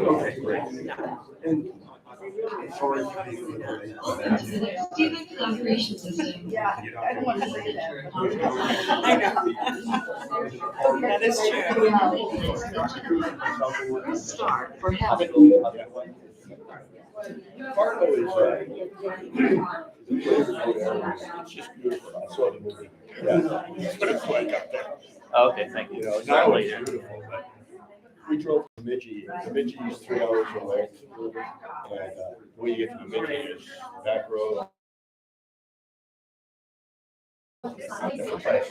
Okay, great. And sorry. Do you think collaboration system? Yeah, I don't want to say that. I know. That is true. Start for health. Part of it is, it's just beautiful. I saw the movie. Yeah. It's like up there. Okay, thank you. You know, not only beautiful, but we drove to Bemidji. Bemidji is 3 hours away. And when you get to Bemidji, is back road. Different place.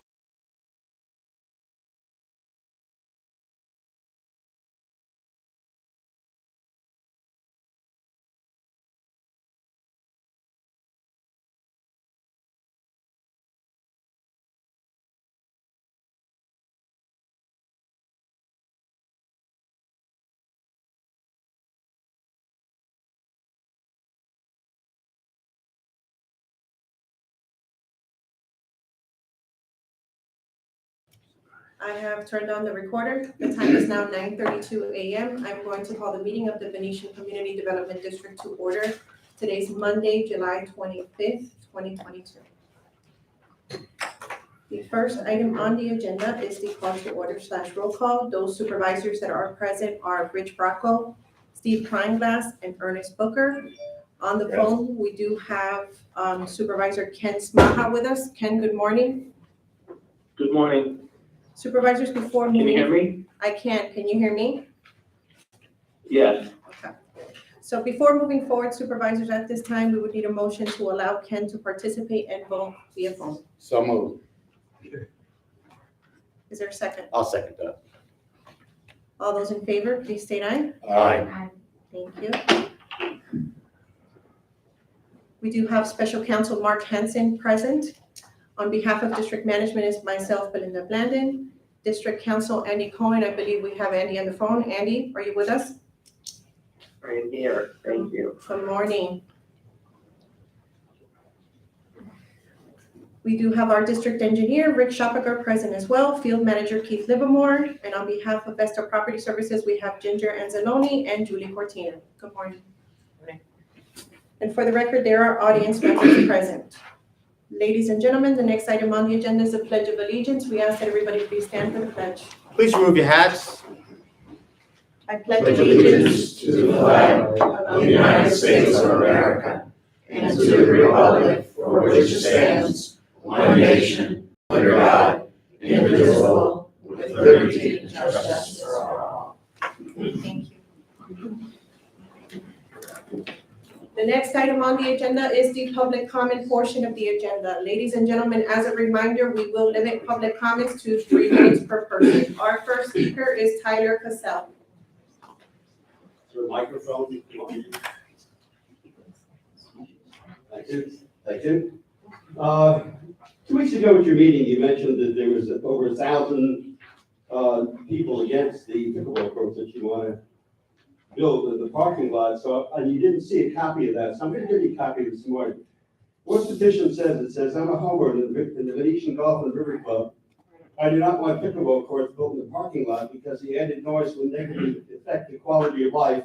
I have turned on the recorder. The time is now 9:32 a.m. I'm going to call the meeting of the Venetian Community Development District to order. Today's Monday, July 25th, 2022. The first item on the agenda is the call to order / roll call. Those supervisors that are present are Rich Bracco, Steve Kleinglass, and Ernest Booker. On the phone, we do have Supervisor Ken Smaha with us. Ken, good morning. Good morning. Supervisors, before Can you moving. hear me? I can. Can you hear me? Yes. Okay. So before moving forward, supervisors, at this time, we would need a motion to allow Ken to participate and vote via phone. So moved. Is there a second? I'll second that. All those in favor, please state aye. Aye. Thank you. We do have Special Counsel Mark Hansen present. On behalf of District Management is myself, Belinda Blandon. District Counsel Andy Cohen, I believe we have Andy on the phone. Andy, are you with us? I'm here. Thank you. Good morning. We do have our district engineer, Rick Shopaker, present as well, field manager Keith Livermore, and on behalf of Vesta Property Services, we have Ginger Anzalone and Julie Cortina. Good morning. And for the record, there are audience members present. Ladies and gentlemen, the next item on the agenda is the Pledge of Allegiance. We ask that everybody please stand for the pledge. Please remove your hats. I pledge Pledge allegiance to the flag of the United States of America and to the republic for which it stands, one nation, under God, indivisible, with liberty and justice for all. Thank you. The next item on the agenda is the public comment portion of the agenda. Ladies and gentlemen, as a reminder, we will limit public comments to 3 minutes per person. Our first speaker is Tyler Cassell. Your microphone. Thank you. Thank you. 2 weeks ago at your meeting, you mentioned that there was over 1,000 people against the pickleball courts that you want to build in the parking lot. So, and you didn't see a copy of that. So I'm going to give you a copy this morning. What the petition says, it says, I'm a homeowner in the Venetian Golf and River Club. I do not want pickleball courts built in the parking lot because the added noise will negatively affect the quality of life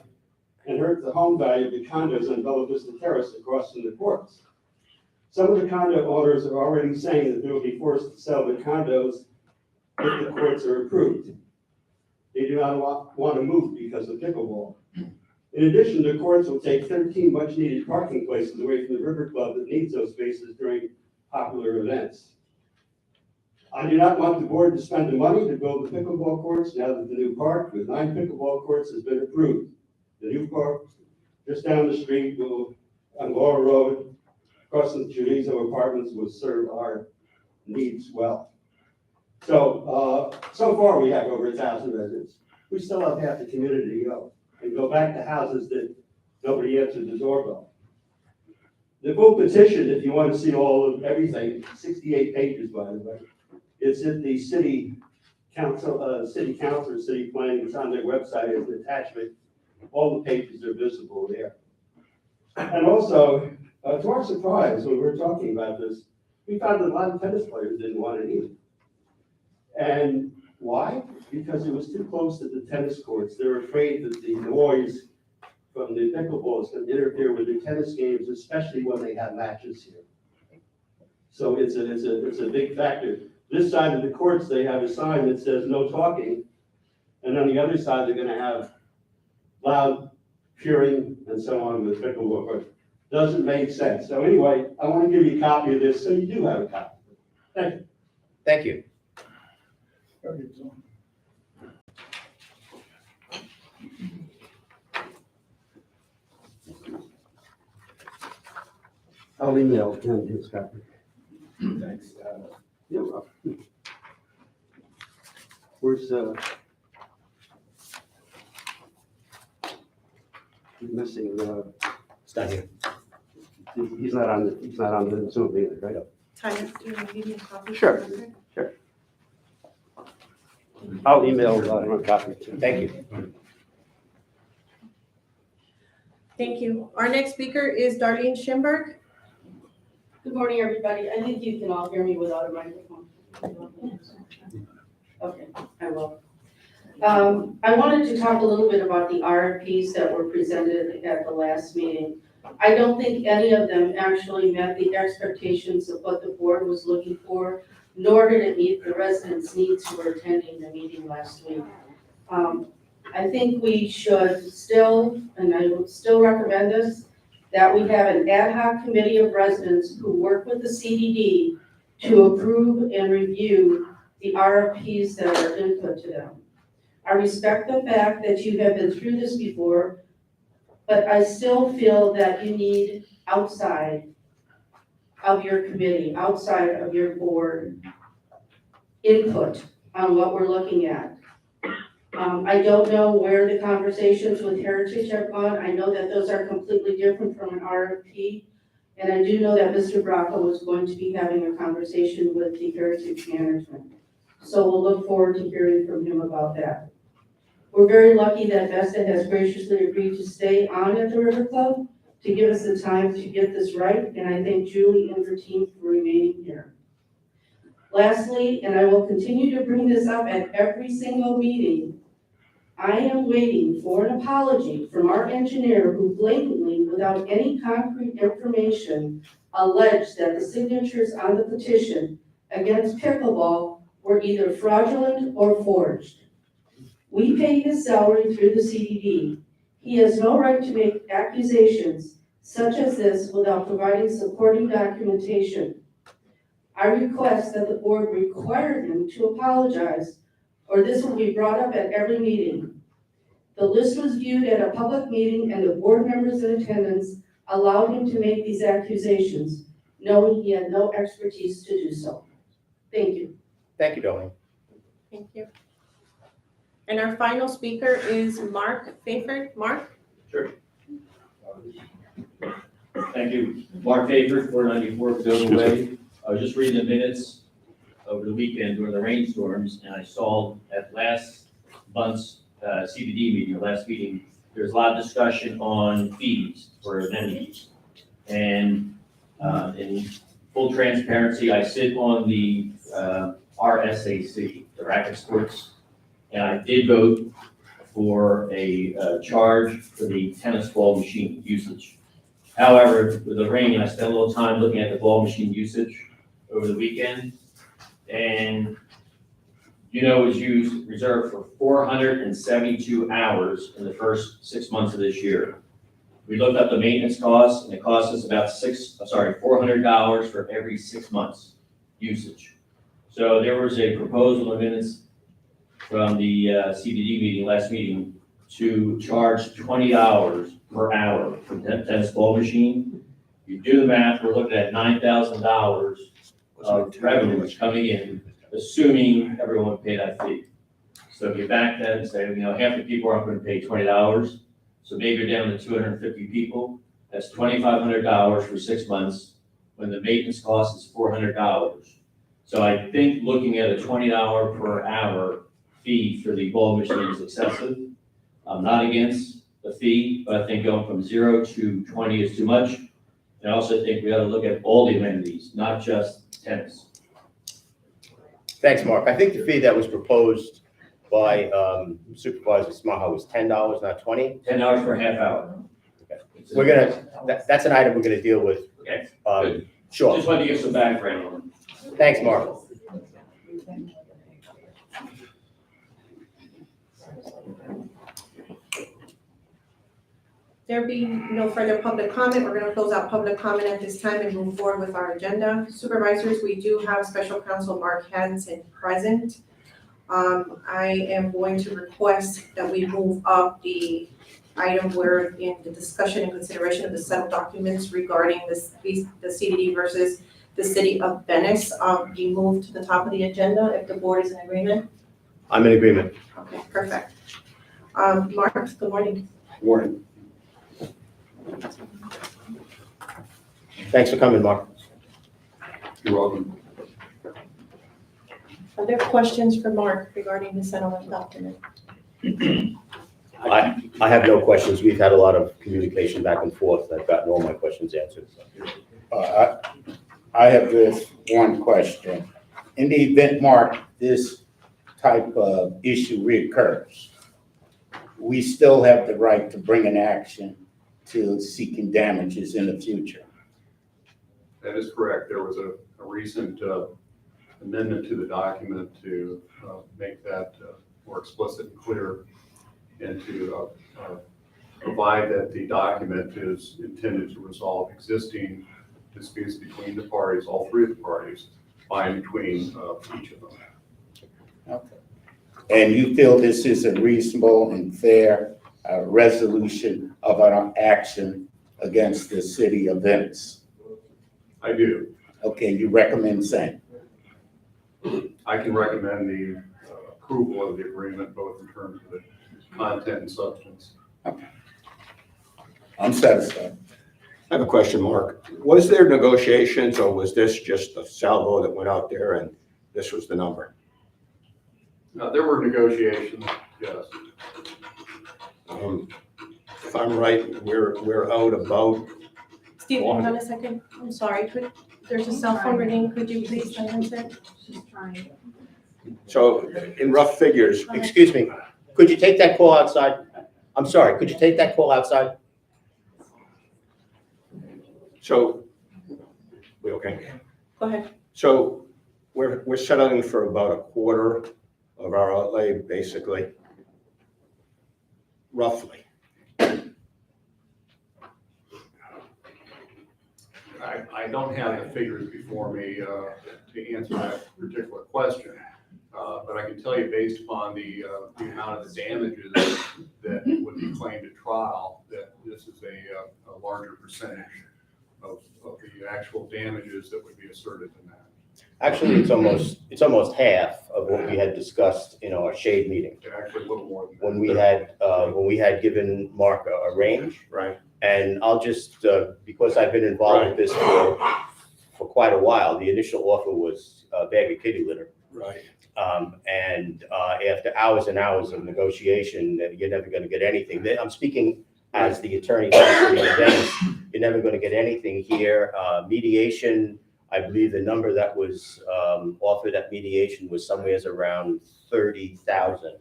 and hurt the home value of the condos on Bella Vista Terrace across from the courts. Some of the condo owners are already saying that they will be forced to sell their condos if the courts are approved. They do not want to move because of pickleball. In addition, the courts will take 13 much-needed parking places away from the River Club that needs those spaces during popular events. I do not want the board to spend the money to build the pickleball courts now that the new park with 9 pickleball courts has been approved. The new park just down the street on Laurel Road, across from the Chorizo Apartments, will serve our needs well. So, so far we have over 1,000 residents. We still have half the community to go and go back to houses that nobody answered the doorbell. The full petition, if you want to see all of everything, 68 pages, by the way. It's at the city council or city planning. It's on their website as an attachment. All the pages are visible there. And also, to our surprise, when we were talking about this, we found that a lot of tennis players didn't want it either. And why? because it was too close to the tennis courts. They're afraid that the noise from the pickleball is going to interfere with the tennis games, especially when they have matches here. So it's a big factor. This side of the courts, they have a sign that says no talking, and on the other side, they're gonna have loud cheering and so on with pickleball courts. Doesn't make sense. So anyway, I want to give you a copy of this, so you do have a copy. Thank you. Thank you. I'll email him his copy. Thanks. You're welcome. Where's, he's missing, It's not here. he's not on the Zoom either, right? Tanya, do you want to give me a copy? Sure. I'll email him a copy too. Thank you. Thank you. Our next speaker is Darlene Schimberg. Good morning, everybody. I think you can all hear me without a microphone. Okay, I will. I wanted to talk a little bit about the RFPs that were presented at the last meeting. I don't think any of them actually met the expectations of what the board was looking for, nor did it meet the residents' needs who were attending the meeting last week. I think we should still, and I would still recommend this, that we have an ad hoc committee of residents who work with the CDD to approve and review the RFPs that are input to them. I respect the fact that you have been through this before, but I still feel that you need outside of your committee, outside of your board, input on what we're looking at. I don't know where the conversations with Heritage have gone. I know that those are completely different from an RFP. And I do know that Mr. Bracco was going to be having a conversation with the Heritage management. So we'll look forward to hearing from him about that. We're very lucky that Vesta has graciously agreed to stay on at the River Club to give us the time to get this right. And I thank Julie and her team for remaining here. Lastly, and I will continue to bring this up at every single meeting, I am waiting for an apology from our engineer who blatantly, without any concrete information, alleged that the signatures on the petition against pickleball were either fraudulent or forged. We pay his salary through the CDD. He has no right to make accusations such as this without providing supporting documentation. I request that the board require him to apologize, or this will be brought up at every meeting. The list was viewed at a public meeting and the board members in attendance allowed him to make these accusations, knowing he had no expertise to do so. Thank you. Thank you, Darlene. Thank you. And our final speaker is Mark Fayford. Mark? Sure. Thank you. Mark Faber, 494 Pagoda Way. I was just reading the minutes over the weekend during the rainstorms, and I saw at last month's CDD meeting, or last meeting, there's a lot of discussion on fees for amenities. And in full transparency, I sit on the RSAC, the Racket Sports, and I did vote for a charge for the tennis ball machine usage. However, with the rain, I spent a little time looking at the ball machine usage over the weekend, and it was used, reserved for 472 hours in the first 6 months of this year. We looked up the maintenance costs, and it costs us about $400 for every 6 months usage. So there was a proposal in minutes from the CDD meeting, last meeting, to charge $20 per hour for the tennis ball machine. You do the math, we're looking at $9,000 of revenue coming in, assuming everyone would pay that fee. So if you back that and say, half the people aren't going to pay $20, so maybe you're down to 250 people, that's $2,500 for 6 months, when the maintenance cost is $400. So I think looking at a $20 per hour fee for the ball machine is excessive. I'm not against the fee, but I think going from 0 to 20 is too much. And I also think we ought to look at all the amenities, not just tennis. Thanks, Mark. I think the fee that was proposed by Supervisor Smaha was $10, not $20. $10 for a half hour. We're gonna, that's an item we're gonna deal with. Okay. Sure. Just wanted to give some background. Thanks, Mark. There be no further public comment. We're gonna close out public comment at this time and move forward with our agenda. Supervisors, we do have Special Counsel Mark Hanson present. I am going to request that we move up the item where in the discussion and consideration of the settled documents regarding the CDD versus the city of Venice, be moved to the top of the agenda if the board is in agreement. I'm in agreement. Okay, perfect. Mark, good morning. Warren. Thanks for coming, Mark. You're welcome. Are there questions for Mark regarding the settlement document? I have no questions. We've had a lot of communication back and forth. I've gotten all my questions answered. I have this one question. In the event, Mark, this type of issue reoccurs, we still have the right to bring an action to seeking damages in the future. That is correct. There was a recent amendment to the document to make that more explicit and clear, and to provide that the document is intended to resolve existing disputes between the parties, all three of the parties, by and between each of them. Okay. And you feel this is a reasonable and fair resolution of an action against the city of Venice? I do. Okay, you recommend same? I can recommend the approval of the agreement, both in terms of the content and substance. I'm satisfied. I have a question, Mark. Was there negotiations, or was this just a salvo that went out there and this was the number? There were negotiations, yes. If I'm right, we're out about, Steve, hold on a second. I'm sorry. There's a cell phone ringing. Could you please silence it? so in rough figures, Excuse me, could you take that call outside? I'm sorry, could you take that call outside? so, we okay? Go ahead. So we're settling for about a quarter of our outlay, basically, roughly. I don't have the figures before me to answer that particular question, but I can tell you based upon the amount of the damages that would be claimed at trial, that this is a larger percentage of the actual damages that would be asserted in that. Actually, it's almost half of what we had discussed in our shade meeting. Actually, a little more than that. When we had given Mark a range. Right. And I'll just, because I've been involved with this for quite a while, the initial offer was a bag of kitty litter. Right. And after hours and hours of negotiation, you're never going to get anything. I'm speaking as the attorney for the city of Venice. You're never going to get anything here. Mediation, I believe the number that was offered at mediation was somewhere around 30,000.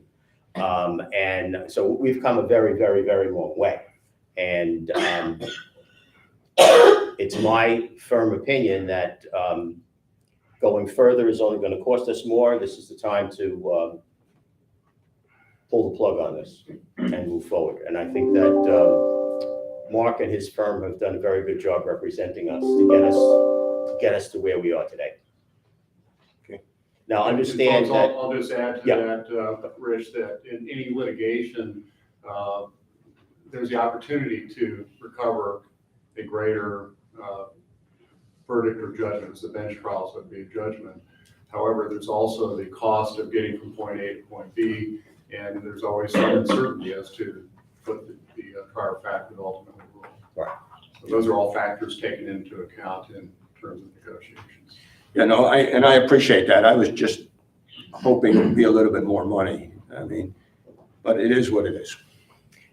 And so we've come a very, very, very long way. And it's my firm opinion that going further is only going to cost us more. This is the time to pull the plug on this and move forward. And I think that Mark and his firm have done a very good job representing us to get us to where we are today. Okay. Now, understand Folks, that. I'll just add to that, Rich, that in any litigation, there's the opportunity to recover a greater verdict or judgment. It's a bench trial, so it'd be a judgment. However, there's also the cost of getting from point A to point B, and there's always some uncertainty as to what the prior fact would ultimately rule. Right. So those are all factors taken into account in terms of negotiations. Yeah, no, I appreciate that. I was just hoping it would be a little bit more money. I mean, but it is what it is.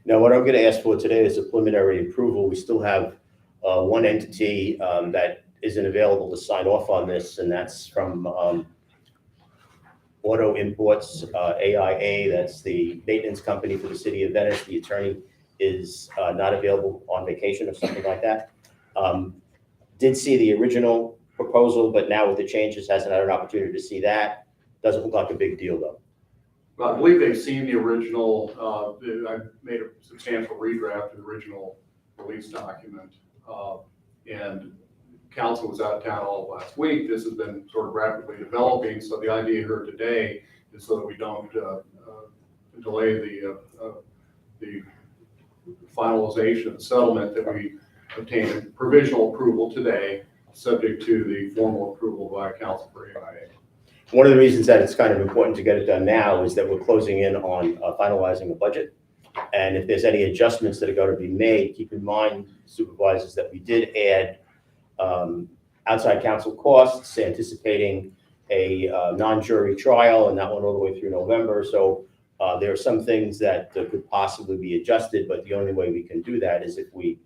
Now, what I'm going to ask for today is a preliminary approval. We still have one entity that isn't available to sign off on this, and that's from Auto Imports, AIA, that's the maintenance company for the city of Venice. The attorney is not available on vacation or something like that. Did see the original proposal, but now with the changes, hasn't had an opportunity to see that. Doesn't look like a big deal, though. I believe they've seen the original, I made a substantial redraft of the original release document. And council was out of town all of last week. This has been sort of rapidly developing. So the idea here today is so that we don't delay the finalization of the settlement, that we obtain provisional approval today, subject to the formal approval by council for AIA. One of the reasons that it's kind of important to get it done now is that we're closing in on finalizing the budget. And if there's any adjustments that are going to be made, keep in mind, supervisors, that we did add outside counsel costs, anticipating a non-jury trial, and that went all the way through November. So there are some things that could possibly be adjusted, but the only way we can do that is if we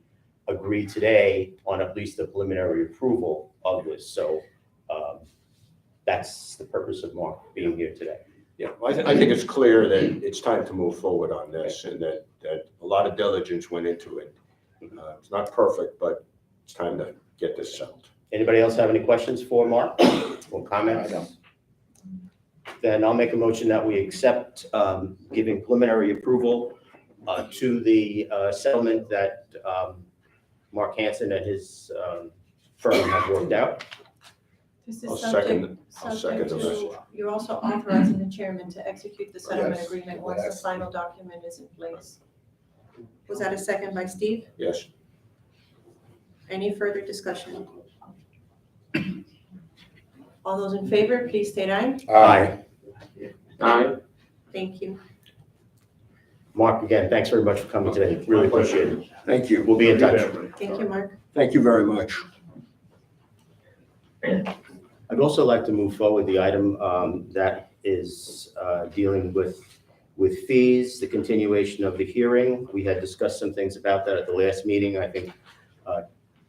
agree today on at least the preliminary approval of this. So that's the purpose of Mark being here today. Yeah, I think it's clear that it's time to move forward on this, and that a lot of diligence went into it. It's not perfect, but it's time to get this settled. Anybody else have any questions for Mark or comments? Then I'll make a motion that we accept giving preliminary approval to the settlement that Mark Hansen and his firm have worked out. This I'll is second subject the to, you're also authorizing the chairman to execute the settlement Yes. agreement once the final document is in place. Was that a second by Steve? Yes. Any further discussion? All those in favor, please state aye. Aye. Aye. Thank you. Mark, again, thanks very much for coming today. Really appreciate it. Thank you. We'll be in touch. Thank you, Mark. Thank you very much. I'd also like to move forward the item that is dealing with fees, the continuation of the hearing. We had discussed some things about that at the last meeting. I think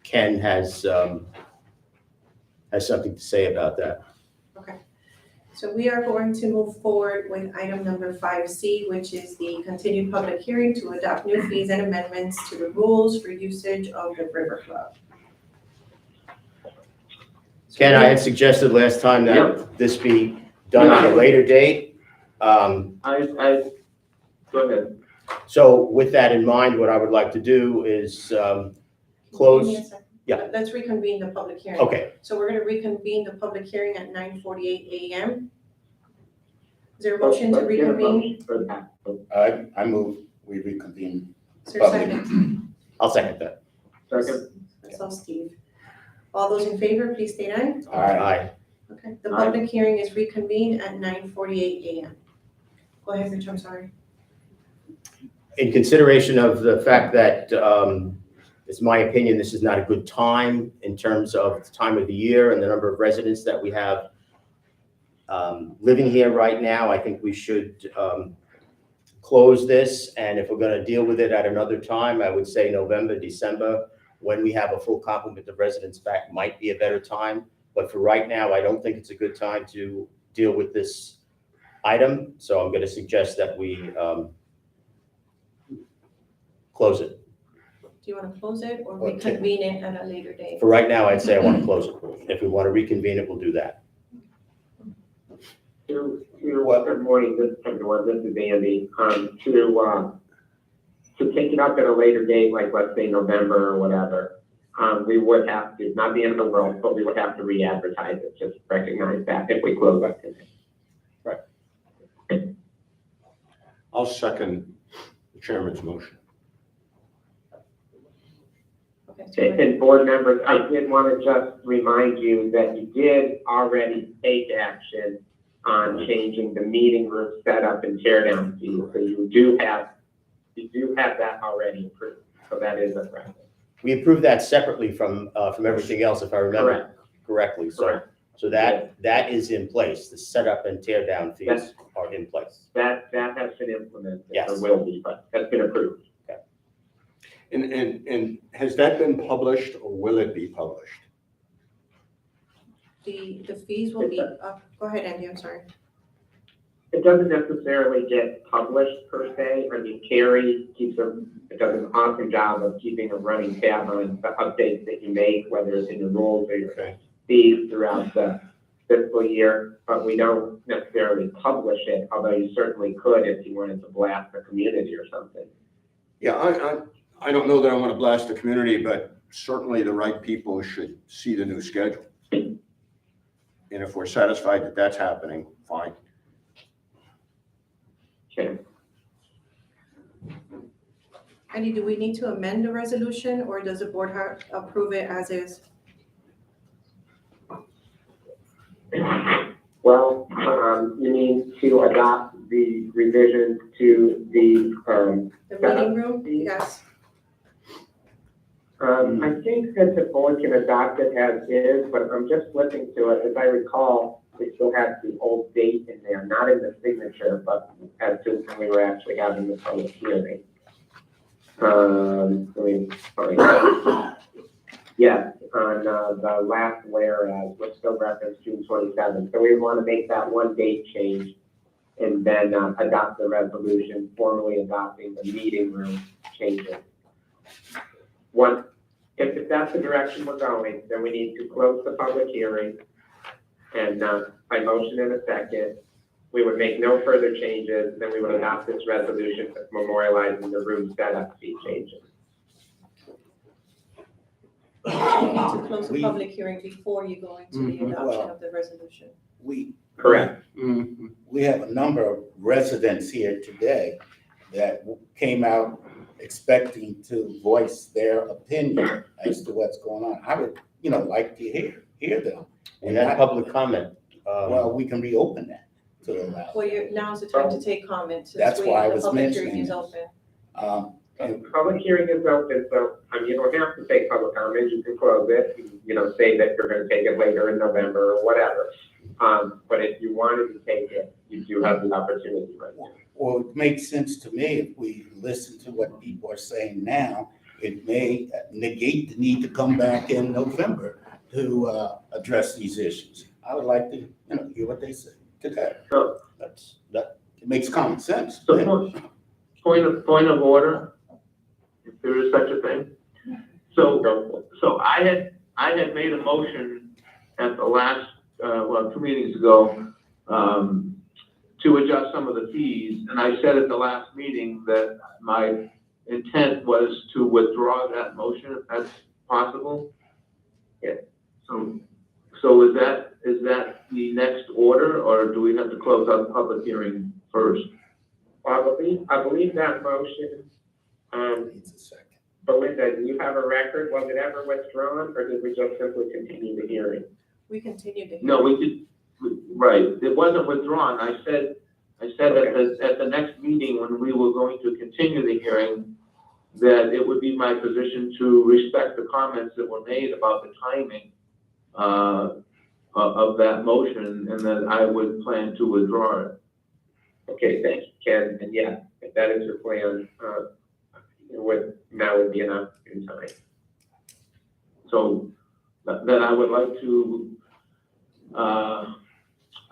Ken has something to say about that. Okay. So we are going to move forward with item number 5C, which is the continued public hearing to adopt new fees and amendments to the rules for usage of the River Club. Ken, I had suggested last time that this be done at a later date. Go ahead. So with that in mind, what I would like to do is Give close. me a second. Yeah. Let's reconvene the public hearing. Okay, So we're gonna reconvene the public hearing at 9:48 a.m. Is there a motion to reconvene? I move we reconvene. Is there a second? I'll second that. Second. That's all Steve. All those in favor, please state aye. Aye. Okay, the Aye. public hearing is reconvened at 9:48 a.m. Go ahead, Rich, I'm sorry. In consideration of the fact that it's my opinion, this is not a good time in terms of the time of the year and the number of residents that we have living here right now, I think we should close this. And if we're going to deal with it at another time, I would say November, December, when we have a full complement of residents back might be a better time. But for right now, I don't think it's a good time to deal with this item. So I'm going to suggest that we close it. Do you want to close it or Okay. reconvene it at a later date? For right now, I'd say I want to close it. If we want to reconvene it, we'll do that. Good morning, this is everyone, this is Andy. To take it up at a later date, like let's say November or whatever, we would have to, not the end of the world, but we would have to re-advertise it, just recognize that if we close up today. I'll second the chairman's motion. Okay, so we're- And board members, I did want to just remind you that you did already take action on changing the meeting room setup and tear down fees. So you do have that already approved. So that is a practice. We approved that separately from everything else, if I remember correctly. Correct. So that is in place. The setup and tear down fees are in place. That has been implemented. Yes. Or will be, but that's been approved. And has that been published, or will it be published? The fees will be, go ahead, Andy, I'm sorry. It doesn't necessarily get published per se. I mean, Carrie does an awesome job of keeping a running tab on the updates that you make, whether it's in your rules or your fees throughout the fiscal year, but we don't necessarily publish it, although you certainly could if you wanted to blast the community or something. Yeah, I don't know that I want to blast the community, but certainly the right people should see the new schedule. And if we're satisfied that that's happening, fine. Okay. Andy, do we need to amend the resolution or does the board approve it as is? Well, you need to adopt the revisions to the, The meeting room? Yes. I think that the board can adopt it as is, but I'm just flipping to it. As I recall, we still had the old date in there, not in the signature, but as to when we were actually having the public hearing. Let me find it. Yes, on the last whereas, which still reference June 27th. So we want to make that one date change and then adopt the resolution, formally adopting the meeting room changes. If that's the direction we're going, then we need to close the public hearing and by motion in a second, we would make no further changes, then we would adopt this resolution memorializing the room setup fee changes. We need to close the public hearing before you go into the adoption Well, of the resolution. Correct. We have a number of residents here today that came out expecting to voice their opinion as to what's going on. I would, like to hear them. We had public comment. Well, we can reopen that to allow. Well, now's the time to take comments. That's why I was The public hearing mentioning is it. open. Public hearing is open, so, you don't have to take public comment, you can close it, say that you're gonna take it later in November or whatever. But if you wanted to take it, you do have the opportunity right now. Well, it makes sense to me if we listen to what people are saying now, it may negate the need to come back in November to address these issues. I would like to, hear what they say today. So, It makes common sense. So point of order, if there is such a thing. So I had made a motion at the last, 2 meetings ago, to adjust some of the fees, and I said at the last meeting that my intent was to withdraw that motion, if that's possible. Yeah. So is that the next order, or do we have to close out the public hearing first? I believe that motion, Needs a second. Belinda, do you have a record? Was it ever withdrawn, or did we just simply continue the hearing? We continue to. No, right, it wasn't withdrawn. I said at the next meeting, when we were going to continue the hearing, that it would be my position to respect the comments that were made about the timing of that motion, and that I would plan to withdraw it. Okay, thank you, Ken, and yeah, if that is your plan, now would be enough in time. So then I would like to, I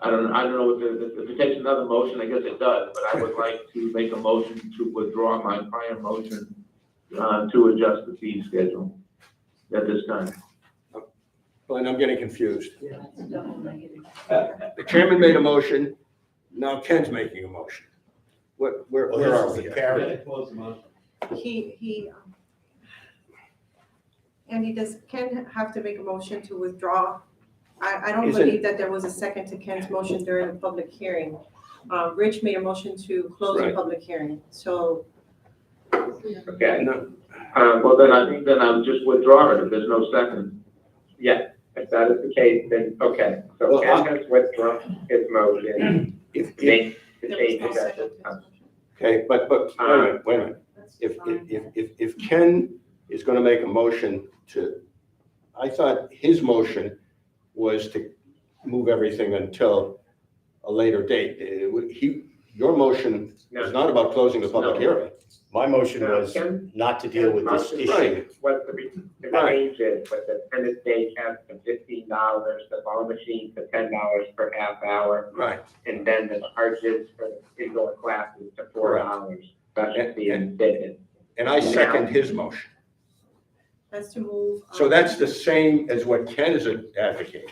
don't know if it takes another motion, I guess it does, but I would like to make a motion to withdraw my prior motion to adjust the fee schedule at this time. Glenn, I'm getting confused. The chairman made a motion, now Ken's making a motion. Where are we here? Andy, does Ken have to make a motion to withdraw? I don't Is it- believe that there was a second to Ken's motion during the public hearing. Rich made a motion to close the Right. public hearing, so Okay, No, Well, then I think I would just withdraw it if there's no second. yeah, if that is the case, then, okay, so Well, Ken has withdrawn his motion, if, make the there was changes no at second this to his time. motion. okay, but wait a minute. That's If fine. Ken is gonna make a motion I thought his motion was to move everything until a later date. your motion is not about closing the public hearing. My motion No, was Ken- not to deal with this Ken's issue. motion was the ranges, with the attendance day cap to $15, the ball machine to $10 per half hour, Right. and then the charges for the indoor classes to $4, specialty and fitness. And I second his motion. That's to move. So that's the same as what Ken is advocating.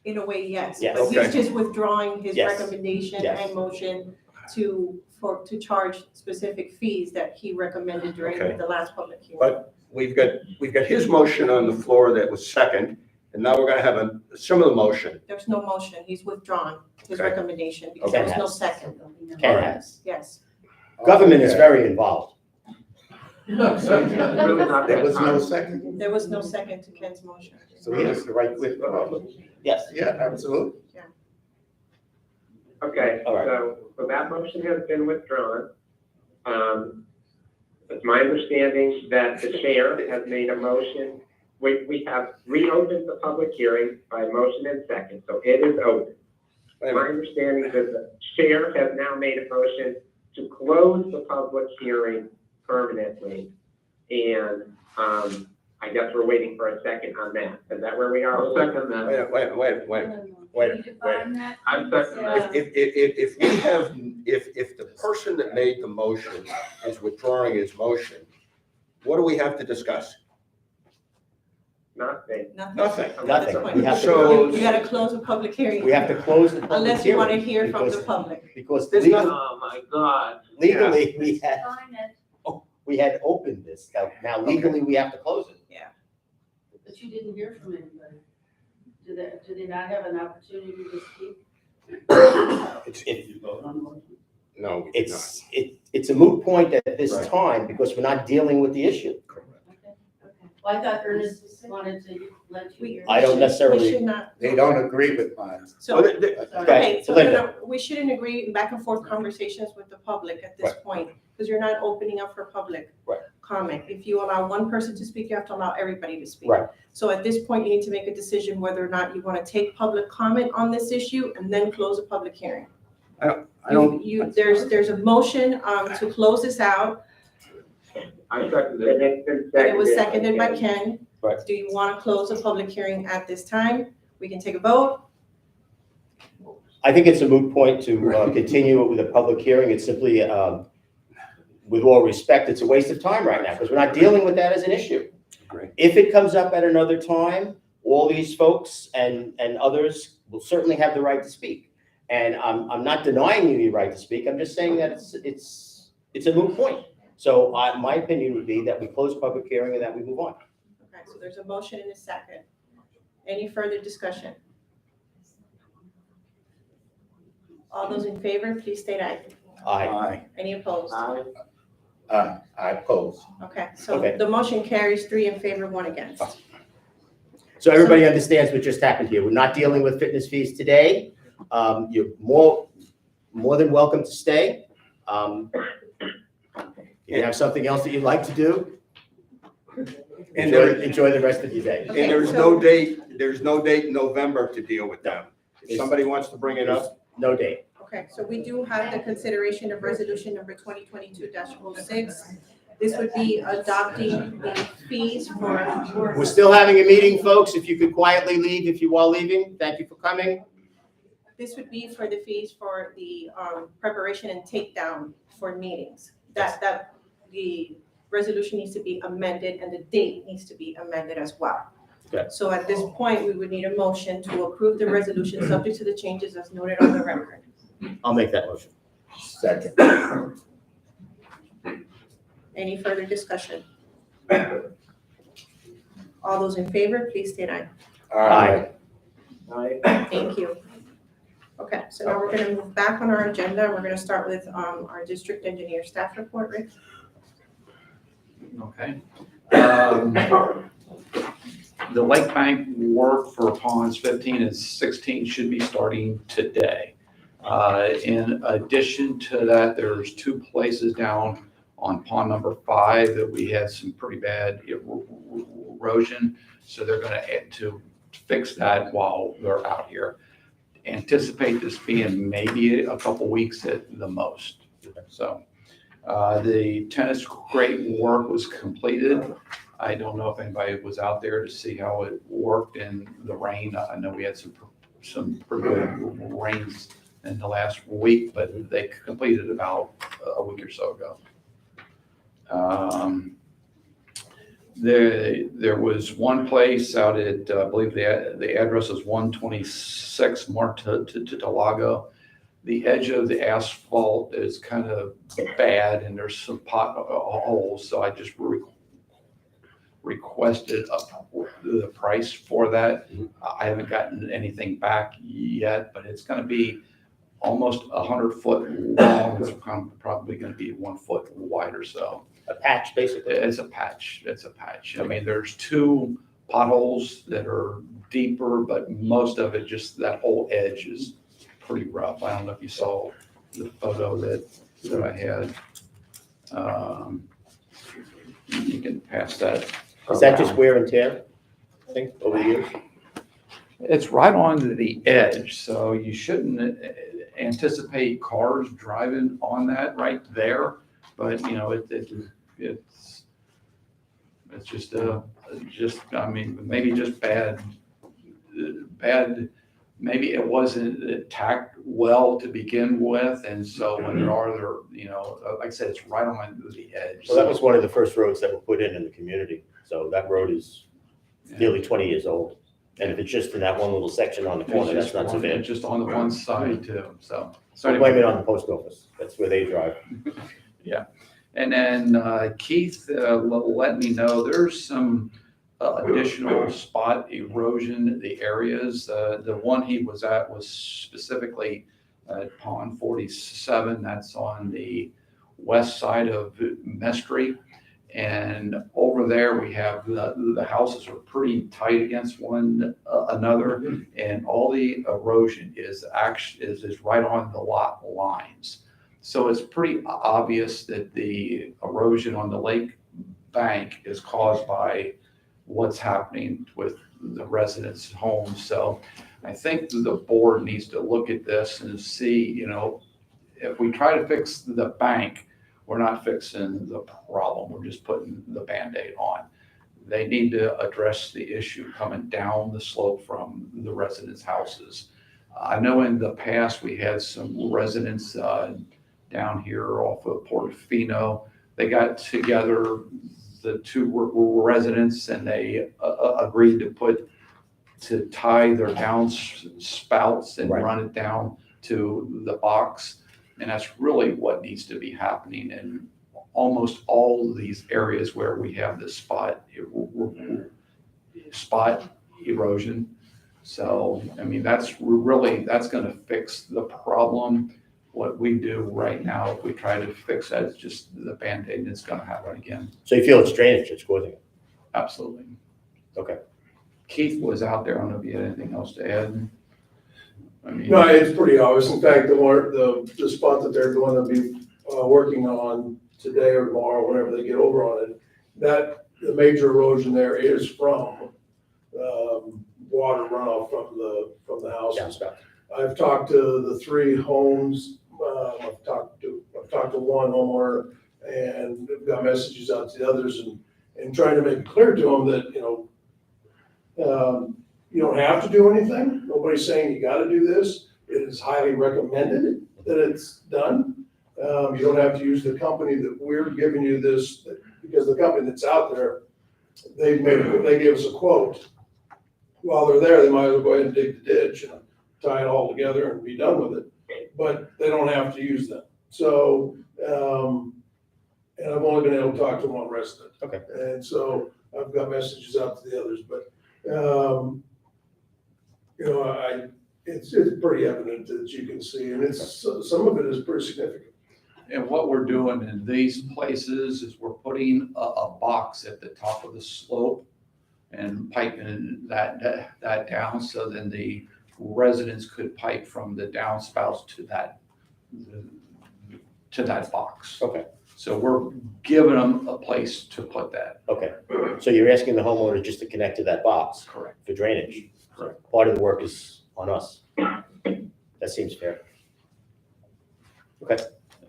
In a way, yes, Yes. but he's Okay. just withdrawing his Yes. recommendation Yes. and motion to charge specific fees that he recommended during Okay. the last public hearing. But we've got his motion on the floor that was second, and now we're gonna have a similar motion. There's no motion, he's withdrawn his Okay. recommendation because Okay. there was no second. Ken has. Yes, Government is very involved. Really not There that was no hard. second? there was no second to Ken's motion. So he has the right to withdraw. Yes. Yeah, absolutely. Okay, All right. so that motion has been withdrawn. It's my understanding that the chair has made a motion. We have reopened the public hearing by motion and second, so it is open. Wait a My minute. understanding is that the chair has now made a motion to close the public hearing permanently. And, I guess we're waiting for a second on that. Is that where we are? I'll second that. Wait. I'm second that. If the person that made the motion is withdrawing his motion, what do we have to discuss? Nothing. Nothing. At this Nothing. point. We have to So- close, You gotta close the public hearing. we have to close the public Unless you wanna hearing hear from the because- public. Because There's legally, Oh, my God. legally, we had opened this. Now legally, we have to close it. But you didn't hear from anybody. Do they not have an opportunity to speak? No, we did not. It's a moot point at this time because we're not dealing with the issue. Okay. Well, I thought Ernest wanted to let you hear. I don't necessarily- We should not. They don't agree with mine. So, Well, okay, so Linda. we shouldn't agree in back and forth conversations with the public at this point, because you're not opening up for public Right. comment. If you allow one person to speak, you have to allow everybody to speak. Right. So at this point, you need to make a decision whether or not you want to take public comment on this issue and then close a public hearing. I don't, There's a motion, to close this out, I second And it. it's been and it was seconded. seconded by Ken. Right. Do you want to close a public hearing at this time? We can take a vote. I think it's a moot point to continue it with a public hearing. It's simply, with all respect, it's a waste of time right now because we're not dealing with that as an issue. Agree. If it comes up at another time, all these folks and others will certainly have the right to speak. And I'm not denying you your right to speak. I'm just saying that it's a moot point. So my opinion would be that we close public hearing and that we move on. Okay, so there's a motion and a second. Any further discussion? All those in favor, please state aye. Aye. Any opposed? Aye. I oppose. Okay, so Okay. the motion carries 3 in favor, 1 against. So everybody understands what just happened here. We're not dealing with fitness fees today. You're more than welcome to stay. If you have something else that you'd like to do, And there- enjoy the rest of your day. Okay, and there's so- no date in November to deal with them. If somebody wants to bring it up, No date. Okay, so we do have the consideration of resolution number 2022-06. This would be adopting the fees for. We're still having a meeting, folks. If you could quietly leave if you are leaving. Thank you for coming. This would be for the fees for the preparation and takedown for meetings. That the resolution needs to be amended and the date needs to be amended as well. Okay. So at this point, we would need a motion to approve the resolution subject to the changes as noted on the record. I'll make that motion. Second. Any further discussion? All those in favor, please state aye. Aye. Aye. Thank you. Okay, so now we're gonna move back on our agenda. We're gonna start with our district engineer staff report, Rick. Okay. The lake bank work for ponds 15 and 16 should be starting today. In addition to that, there's 2 places down on pond number 5 that we had some pretty bad erosion. So they're gonna add to fix that while they're out here. anticipate this being maybe a couple weeks at the most. So the tennis court work was completed. I don't know if anybody was out there to see how it worked in the rain. I know we had some pretty good rains in the last week, but they completed about a week or so ago. There was one place out at, I believe the address is 126 Martelago. The edge of the asphalt is kind of bad and there's some potholes, so I just requested the price for that. I haven't gotten anything back yet, but it's gonna be almost 100-foot long. It's probably gonna be 1 foot wide or so. A patch, basically. It's a patch. I mean, there's 2 potholes that are deeper, but most of it, just that whole edge is pretty rough. I don't know if you saw the photo that I had. You can pass that. Is that just around. wear and tear, I think, over the years? It's right on the edge, so you shouldn't anticipate cars driving on that right there. But, you know, it's just, I mean, maybe just bad, maybe it wasn't tacked well to begin with. And so when there are, you know, like I said, it's right on the edge. Well, that was one of the first roads that were put in the community. So that road is nearly 20 years old. And if it's just in that one little section on the corner, that's not so bad. It's just on the one side too, so. So blame it on the post office. That's where they drive. Yeah, and then Keith let me know there's some additional spot erosion in the areas. The one he was at was specifically at Pond 47. That's on the west side of Mestry. And over there, we have the houses are pretty tight against one another, and all the erosion is right on the lot lines. So it's pretty obvious that the erosion on the lake bank is caused by what's happening with the residents' homes. So I think the board needs to look at this and see, you know, if we try to fix the bank, we're not fixing the problem. We're just putting the Band-Aid on. They need to address the issue coming down the slope from the residents' houses. I know in the past we had some residents down here off of Portofino. They got together, the 2 residents, and they agreed to tie their downspouts and Right. run it down to the box. And that's really what needs to be happening in almost all of these areas where we have this spot erosion. So, I mean, that's gonna fix the problem. What we do right now, if we try to fix that, it's just the Band-Aid, and it's gonna happen again. So you feel it's drainage that's causing it? Absolutely. Okay. Keith was out there. I don't know if you had anything else to add. I mean, No, it's pretty obvious. In fact, the spot that they're going to be working on today or tomorrow, whenever they get over on it, that the major erosion there is from water runoff from the houses. Downspout. I've talked to the 3 homes. I've talked to one homeowner, and I've got messages out to the others, and trying to make it clear to them that, you know, you don't have to do anything. Nobody's saying you gotta do this. It is highly recommended that it's done. You don't have to use the company that we're giving you this, because the company that's out there, they gave us a quote. While they're there, they might as well go ahead and dig the ditch and tie it all together and be done with it. But they don't have to use them. So, and I've only been able to talk to one resident. Okay. And so I've got messages out to the others, but, you know, it's pretty evident that you can see, and some of it is pretty significant. and what we're doing in these places is we're putting a box at the top of the slope and piping that down, so then the residents could pipe from the downspouts to that box. Okay. So we're giving them a place to put that. Okay. So you're asking the homeowner just to connect to that box Correct. for drainage? Correct. Part of the work is on us. That seems fair.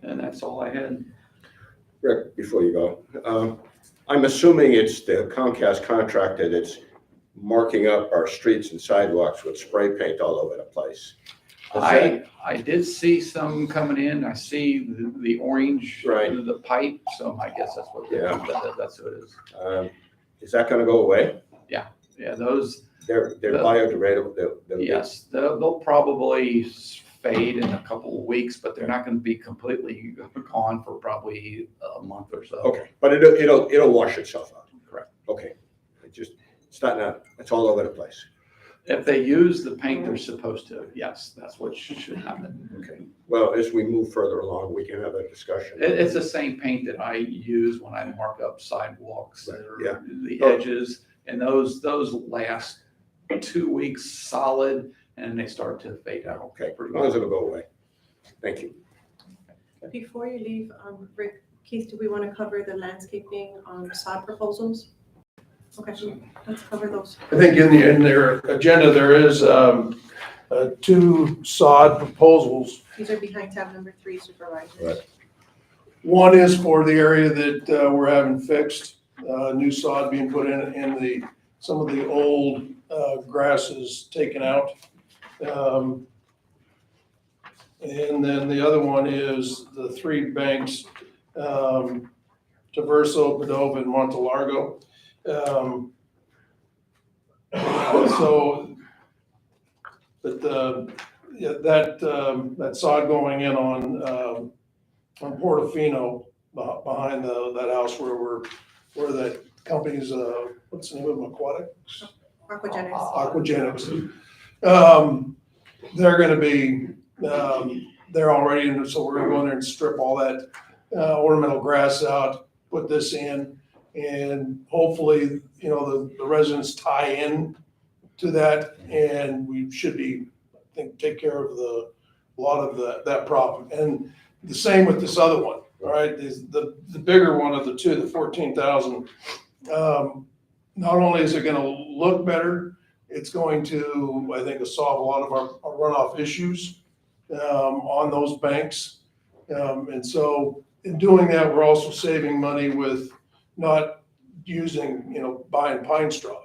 And that's all I had. Rick, before you go, I'm assuming it's the Comcast contractor that's marking up our streets and sidewalks with spray paint all over the place. Is that- I did see some coming in. I see the orange, Right. the pipe, so I guess that's what, Yeah. that's what it is. Is that gonna go away? Yeah, those, They're The- biodegradable, they'll. yes, they'll probably fade in a couple of weeks, but they're not gonna be completely gone for probably a month or so. Okay, but it'll wash itself out. Correct. Okay, it's not now, it's all over the place. If they use the paint they're supposed to, yes, that's what should happen. Okay, well, as we move further along, we can have a discussion. It's the same paint that I use when I mark up sidewalks, that are Yeah. the edges, and those last 2 weeks solid, and they start to fade out. Okay, as long as it'll go away. Thank you. Before you leave, Rick, Keith, do we want to cover the landscaping sod proposals? Okay, let's cover those. I think in their agenda, there is 2 sod proposals. These are behind tab number 3, Supervisor. Right. One is for the area that we're having fixed, new sod being put in some of the old grasses taken out. And then the other one is the 3 banks, Traverso, Padova, and Montelargo. So, but that sod going in on Portofino behind that house where that company's, what's the name of them, Aquatics? Aquagenics. Aquagenics. They're gonna be, they're already in, so we're gonna go in there and strip all that ornamental grass out, put this in, and hopefully, the residents tie in to that, and we should be, I think, take care of a lot of that problem. And the same with this other one, all right? The bigger one of the 2, the 14,000, not only is it gonna look better, it's going to, I think, solve a lot of our runoff issues on those banks. And so in doing that, we're also saving money with not using, buying pine straw.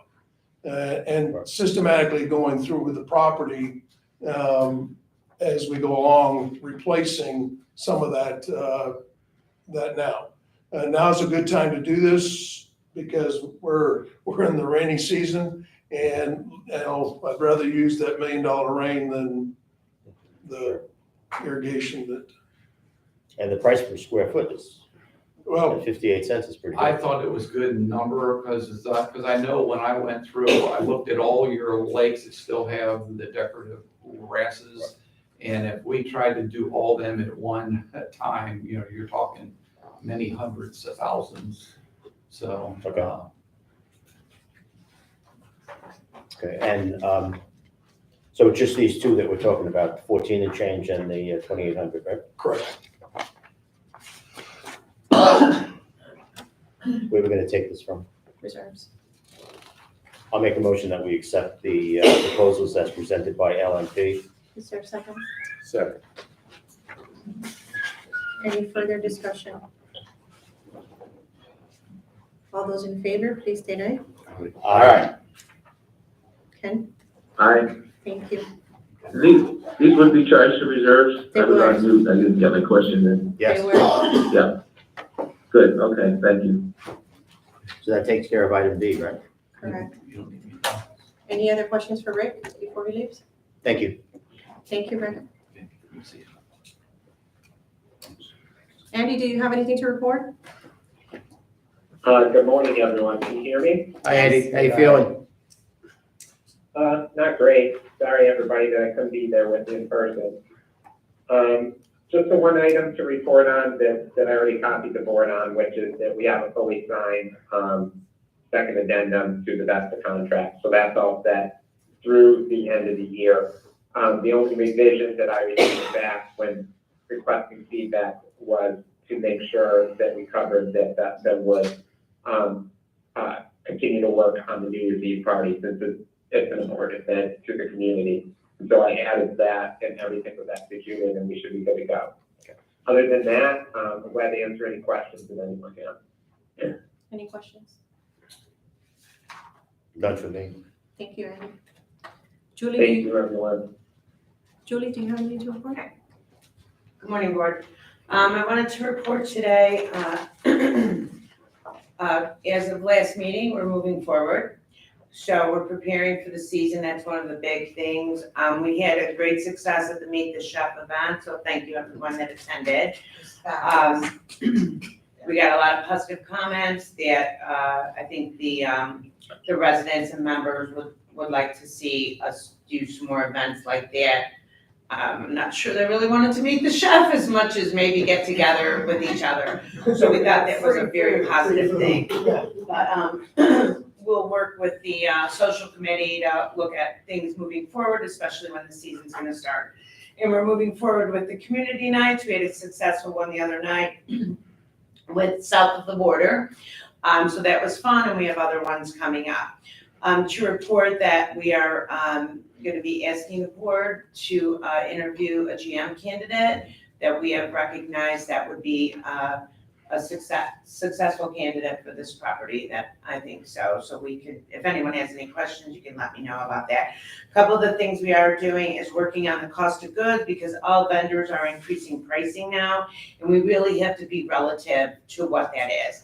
And systematically going through with the property as we go along, replacing some of that now. Now's a good time to do this because we're in the rainy season, and I'd rather use that $1 million rain than the irrigation that, And the price per square foot is, well, 58 cents is pretty I good. thought it was good number, because I know when I went through, I looked at all your lakes that still have the decorative grasses. And if we tried to do all them at one time, you're talking many hundreds of thousands. So. Okay. Okay, and so it's just these 2 that we're talking about, 14 and change and the 2,800, right? correct. Where are we gonna take this from? Reserves. I'll make a motion that we accept the proposals as presented by LNP. Is there a second? Second. Any further discussion? All those in favor, please state aye. All right. Ken, Aye. thank you. These would be charged to reserves? They I was were. on mute, I didn't get my question in. Yes, They were- Yeah. Good, okay, thank you. so that takes care of item B, right? Correct. You don't need me. Any other questions for Rick before he leaves? Thank you. Thank you, Rick. Okay, let me see. Andy, do you have anything to report? Good morning, everyone. Can you hear me? Hi, Andy. How you feeling? Not great. Sorry, everybody, that I couldn't be there with you in person. Just the one item to report on that I already copied the board on, which is that we have a fully signed, second addendum to the VESTA contract. So that's all set through the end of the year. The only revision that I received back when requesting feedback was to make sure that we covered that VESTA would, continue to work on the New Year's Eve party, since it's an important event to the community. And so I added that and everything was executed and we should be good to go. Other than that, I'm glad to answer any questions that anyone has. Any questions? None for me. Thank you, Andy. Julie, Thank you, everyone. Julie, do you have anything to report? Good morning, Board. I wanted to report today, as of last meeting, we're moving forward. So we're preparing for the season. That's one of the big things. We had a great success at the Meet the Chef event, so thank you everyone that attended. We got a lot of positive comments that, I think the residents and members would like to see us do some more events like that. I'm not sure they really wanted to meet the chef as much as maybe get together with each other. So we thought that was a very positive thing. But we'll work with the social committee to look at things moving forward, especially when the season's gonna start. And we're moving forward with the community nights. We had a successful one the other night with south of the border. So that was fun, and we have other ones coming up. To report that we are going to be asking the board to interview a GM candidate that we have recognized that would be a successful candidate for this property. That I think so. So we could, if anyone has any questions, you can let me know about that. A couple of the things we are doing is working on the cost of goods because all vendors are increasing pricing now, and we really have to be relative to what that is.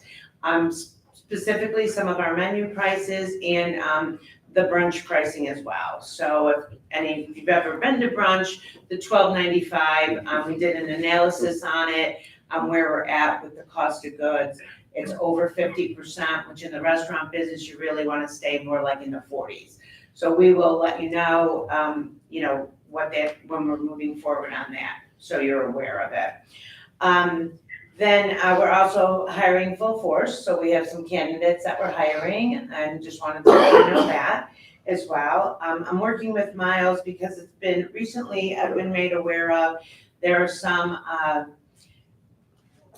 Specifically some of our menu prices and the brunch pricing as well. So if you've ever been to brunch, the $12.95, we did an analysis on it, where we're at with the cost of goods. It's over 50%, which in the restaurant business, you really want to stay more like in the 40s. So we will let you know, what that, when we're moving forward on that, so you're aware of it. Then we're also hiring full force, so we have some candidates that we're hiring, and just wanted to let you know that as well. I'm working with Miles because it's been recently, I've been made aware of, there are some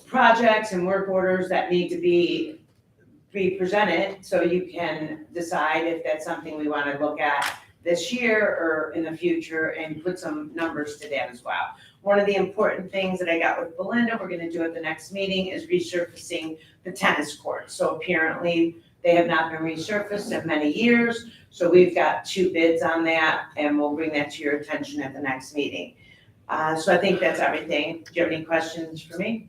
projects and work orders that need to be presented, so you can decide if that's something we want to look at this year or in the future and put some numbers to that as well. One of the important things that I got with Belinda, we're gonna do at the next meeting, is resurfacing the tennis courts. So apparently, they have not been resurfaced in many years, so we've got 2 bids on that, and we'll bring that to your attention at the next meeting. So I think that's everything. Do you have any questions for me?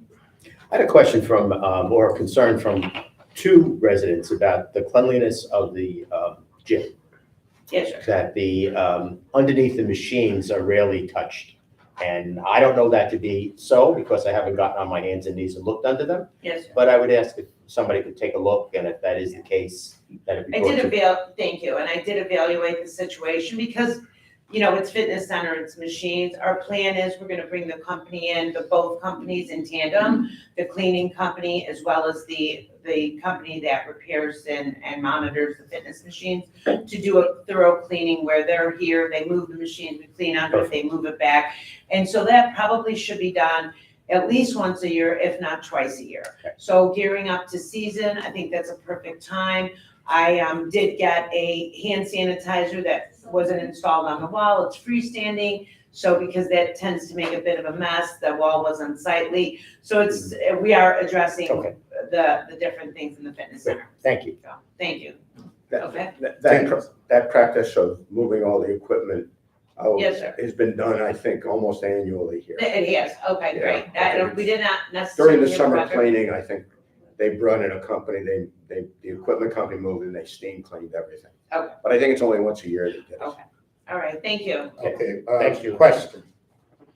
I had a question from, or a concern from 2 residents about the cleanliness of the gym. Yes, sir. That the, underneath the machines are rarely touched. And I don't know that to be so because I haven't gotten on my hands and knees and looked under them. Yes, sir. But I would ask if somebody could take a look, and if that is the case, that it be brought to. Thank you, and I did evaluate the situation because, it's fitness center, it's machines. Our plan is we're gonna bring the company in, both companies in tandem, the cleaning company as well as the company that repairs and monitors the fitness machines, to do a thorough cleaning where they're here, they move the machines, we clean under it, they move it back. And so that probably should be done at least once a year, if not twice a year. Okay. So gearing up to season, I think that's a perfect time. I did get a hand sanitizer that wasn't installed on the wall, it's freestanding. So because that tends to make a bit of a mess, the wall was unsightly. So we are addressing Okay. the different things in the fitness center. Thank you. So, thank you. That- Okay. That practice of moving all the equipment out Yes, sir. has been done, I think, almost annually here. Yes, okay, Yeah, great. I think We did not necessarily. During the have a summer record. cleaning, I think they brought in a company, the equipment company moved and they steam cleaned everything. Okay. But I think it's only once a year they did it. Okay. All right, thank you. Okay, Thank you. question.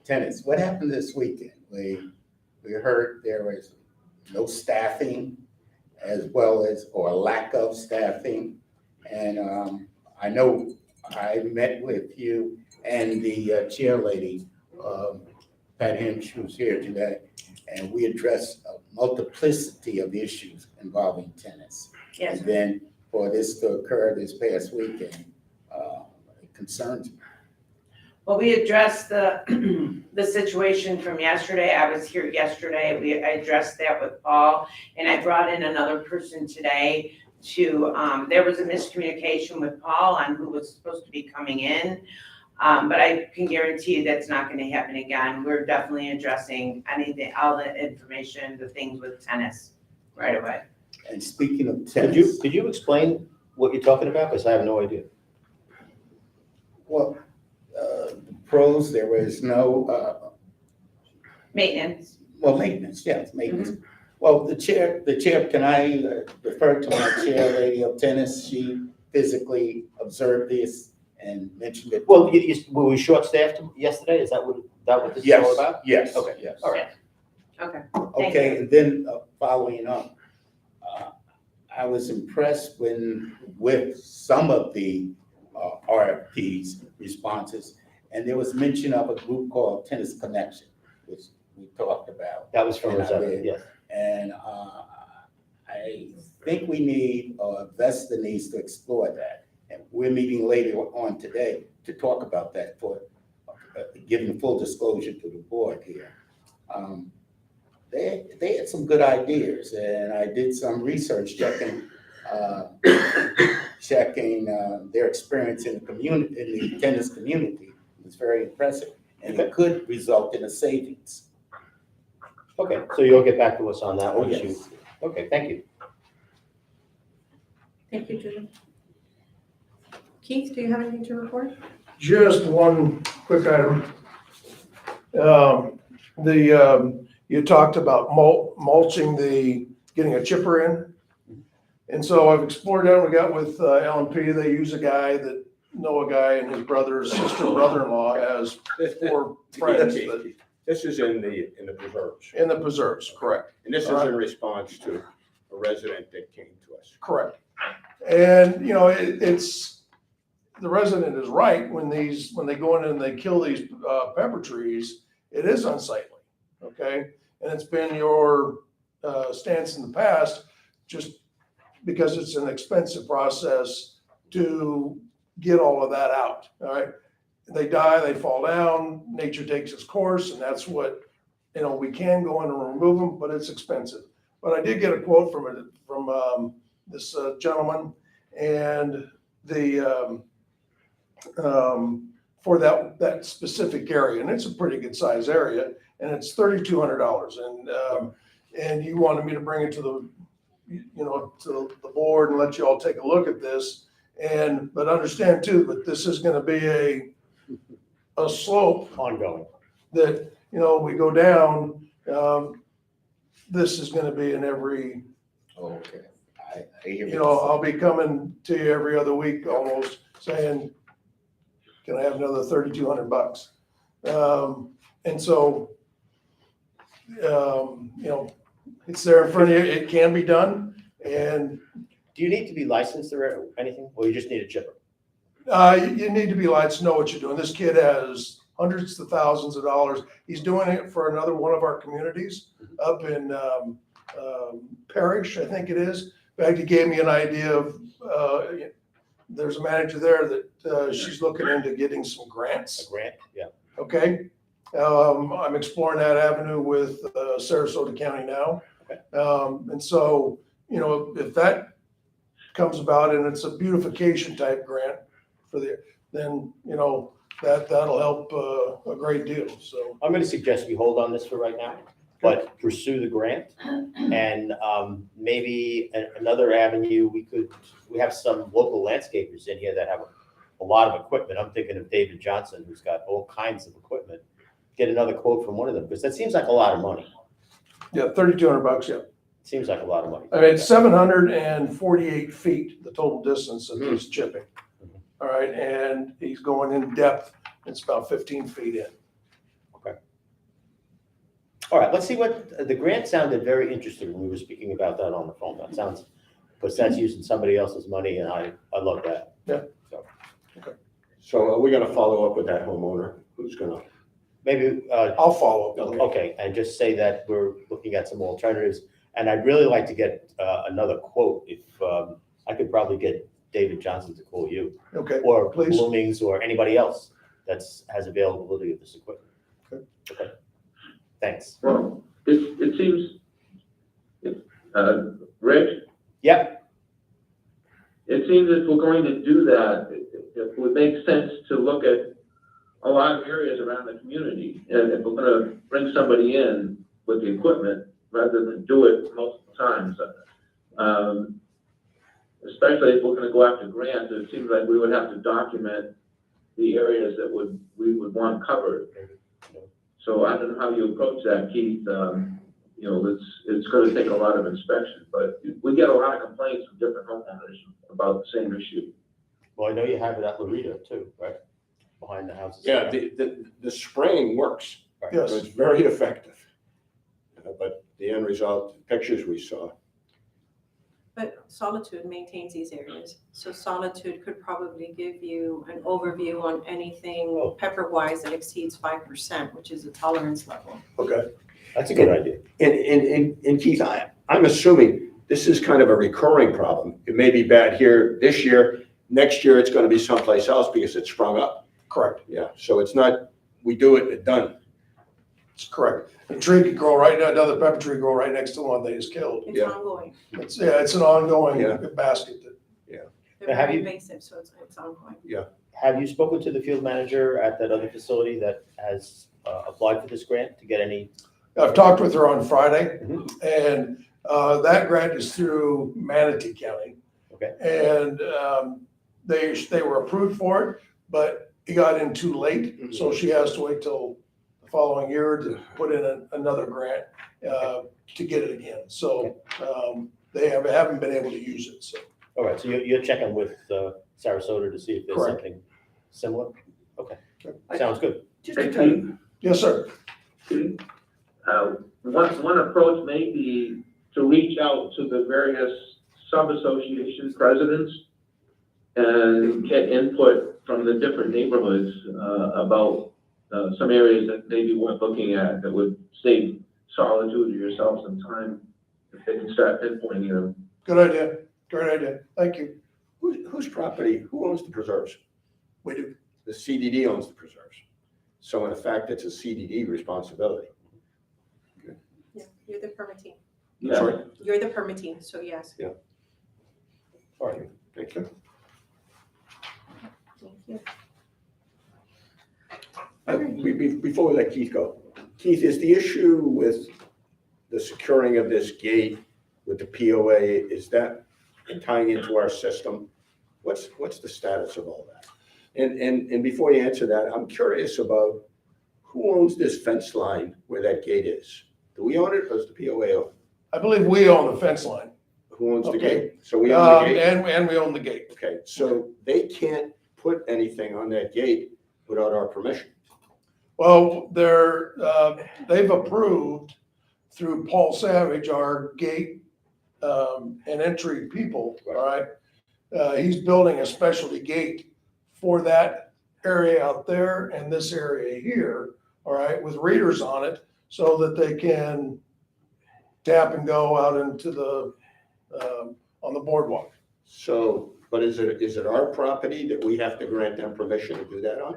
Tennis, what happened this weekend? We heard there was no staffing as well as, or lack of staffing. And I know I met with you and the chair lady, Pat Hinch, who's here today, and we addressed a multiplicity of issues involving tennis. Yes, And then for this to occur this past weekend, it concerns me. well, we addressed the situation from yesterday. I was here yesterday. I addressed that with Paul, and I brought in another person today to, there was a miscommunication with Paul on who was supposed to be coming in. But I can guarantee you that's not gonna happen again. We're definitely addressing anything, all the information, the things with tennis right away. And speaking of Could tennis, you explain what you're talking about? Because I have no idea. well, the pros, there was no, Maintenance. well, maintenance, yes, maintenance. Well, the chair, can I refer to my chair lady of tennis? She physically observed this and mentioned it. Well, were we short-staffed yesterday? Is that what this is all Yes, about? yes, Okay, yes. all right. Okay. Okay, and then following up, I was impressed with some of the RFPs responses, and there was mention of a group called Tennis Connection, which we talked about. That was from And I Rosetta, read. yes. And I think we need, or Vesta needs to explore that. And we're meeting later on today to talk about that for giving full disclosure to the board here. They had some good ideas, and I did some research checking their experience in the community, in the tennis community. It was very impressive, and it could result in a savings. Okay, so you'll get back to us on that Oh, once yes. okay, thank you. Thank you, Julie. Keith, do you have anything to report? Just one quick item. You talked about mulching getting a chipper in. And so I've explored that. We got with L&P, they use a guy that know a guy, and his brother-in-law has 4 friends that, This is in the preserves. in the preserves, correct. And this is in response to a resident that came to us. Correct. And, you know, it's, the resident is right, when they go in and they kill these pepper trees, it is unsightly, okay? And it's been your stance in the past, just because it's an expensive process to get all of that out, all right? They die, they fall down, nature takes its course, and that's what, you know, we can go in and remove them, but it's expensive. But I did get a quote from this gentleman, and for that specific area, and it's a pretty good size area, and it's $3,200. And you wanted me to bring it to the board and let you all take a look at this. But understand too, but this is gonna be a slope Ongoing. that, you know, we go down, this is gonna be in every, Okay. I hear you know, I'll be coming to you every other week almost saying, can I have another $3,200? And so, you know, it's there in front of you, it can be done, and Do you need to be licensed or anything, or you just need a chipper? you need to be licensed to know what you're doing. This kid has hundreds to thousands of dollars. He's doing it for another one of our communities up in Parish, I think it is. In fact, he gave me an idea of, there's a manager there that she's looking into getting some grants. A grant, yeah. Okay. I'm exploring that avenue with Sarasota County now. Okay. And so, you know, if that comes about and it's a beautification type grant then, you know, that'll help a great deal, so. I'm gonna suggest we hold on this for right now, but pursue the grant. And maybe another avenue, we have some local landscapers in here that have a lot of equipment. I'm thinking of David Johnson, who's got all kinds of equipment. Get another quote from one of them, because that seems like a lot of money. Yeah, $3,200, yeah. Seems like a lot of money. I mean, it's 748 feet, the total distance of this chipping. All right, and he's going in depth, it's about 15 feet in. All right, let's see what, the grant sounded very interesting when we were speaking about that on the phone. That sounds, because that's using somebody else's money, and I love that. Yeah. So, So are we gonna follow up with that homeowner who's gonna? maybe, I'll follow up. okay, and just say that we're looking at some alternatives. And I'd really like to get another quote. If I could probably get David Johnson to call you, Okay, or please. Bloomings, or anybody else has availability of this equipment. Okay. Thanks. Well, it seems, Rich, Yep. it seems if we're going to do that, it would make sense to look at a lot of areas around the community. And if we're gonna bring somebody in with the equipment, rather than do it multiple times, especially if we're gonna go after grants, it seems like we would have to document the areas that we would want covered. So I don't know how you approach that, Keith. You know, it's gonna take a lot of inspection, but we get a lot of complaints from different homeowners about the same issue. Well, I know you have it at Loretta too, right? Behind the houses. Yeah, the spraying works. Right. Yes. It's very effective. But the end result, the pictures we saw, But Solitude maintains these areas, so Solitude could probably give you an overview on anything pepper-wise that exceeds 5%, which is a tolerance level. okay. That's a good idea. And Keith, I'm assuming this is kind of a recurring problem. It may be bad here this year, next year it's gonna be someplace else because it's sprung up. Correct. Yeah, so it's not, we do it and done. It's correct. A tree could grow right, another pepper tree grow right next to the one they just killed. It's Yeah. ongoing. It's an ongoing Yeah. basket. They're Have very you- invasive, so it's ongoing. Have you spoken to the field manager at that other facility that has applied for this grant to get any? I've talked with her on Friday, Mhm. and that grant is through Manatee County. Okay. And they were approved for it, but it got in too late, so she has to wait till the following year to put in another grant to get it again. So they haven't been able to use it, so. All right, so you're checking with Sarasota to see if there's Correct. something similar? Okay, sounds good. Yes, sir. One approach may be to reach out to the various sub-association presidents and get input from the different neighborhoods about some areas that maybe weren't looking at that would save Solitude or yourself some time if they can start pinpointing them. Good idea. Great idea. Thank you. Whose property, who owns the preserves? We do. The CDD owns the preserves. So in effect, it's a CDD responsibility. Yeah, you're the permittee. Yeah. Sorry? You're the permittee, so yes. All right, thank you. Thank you. Before we let Keith go, Keith, is the issue with the securing of this gate with the POA, is that tying into our system? What's the status of all that? And before you answer that, I'm curious about who owns this fence line where that gate is? Do we own it or does the POA own it? I believe we own the fence line. Who owns the Okay. gate? So we own the gate? And we own the gate. Okay, so they can't put anything on that gate without our permission. Well, they've approved through Paul Savage, our gate and entry people, all right? He's building a specialty gate for that area out there and this area here, all right, with readers on it so that they can tap and go out into the, on the boardwalk. So, but is it our property that we have to grant them permission to do that on?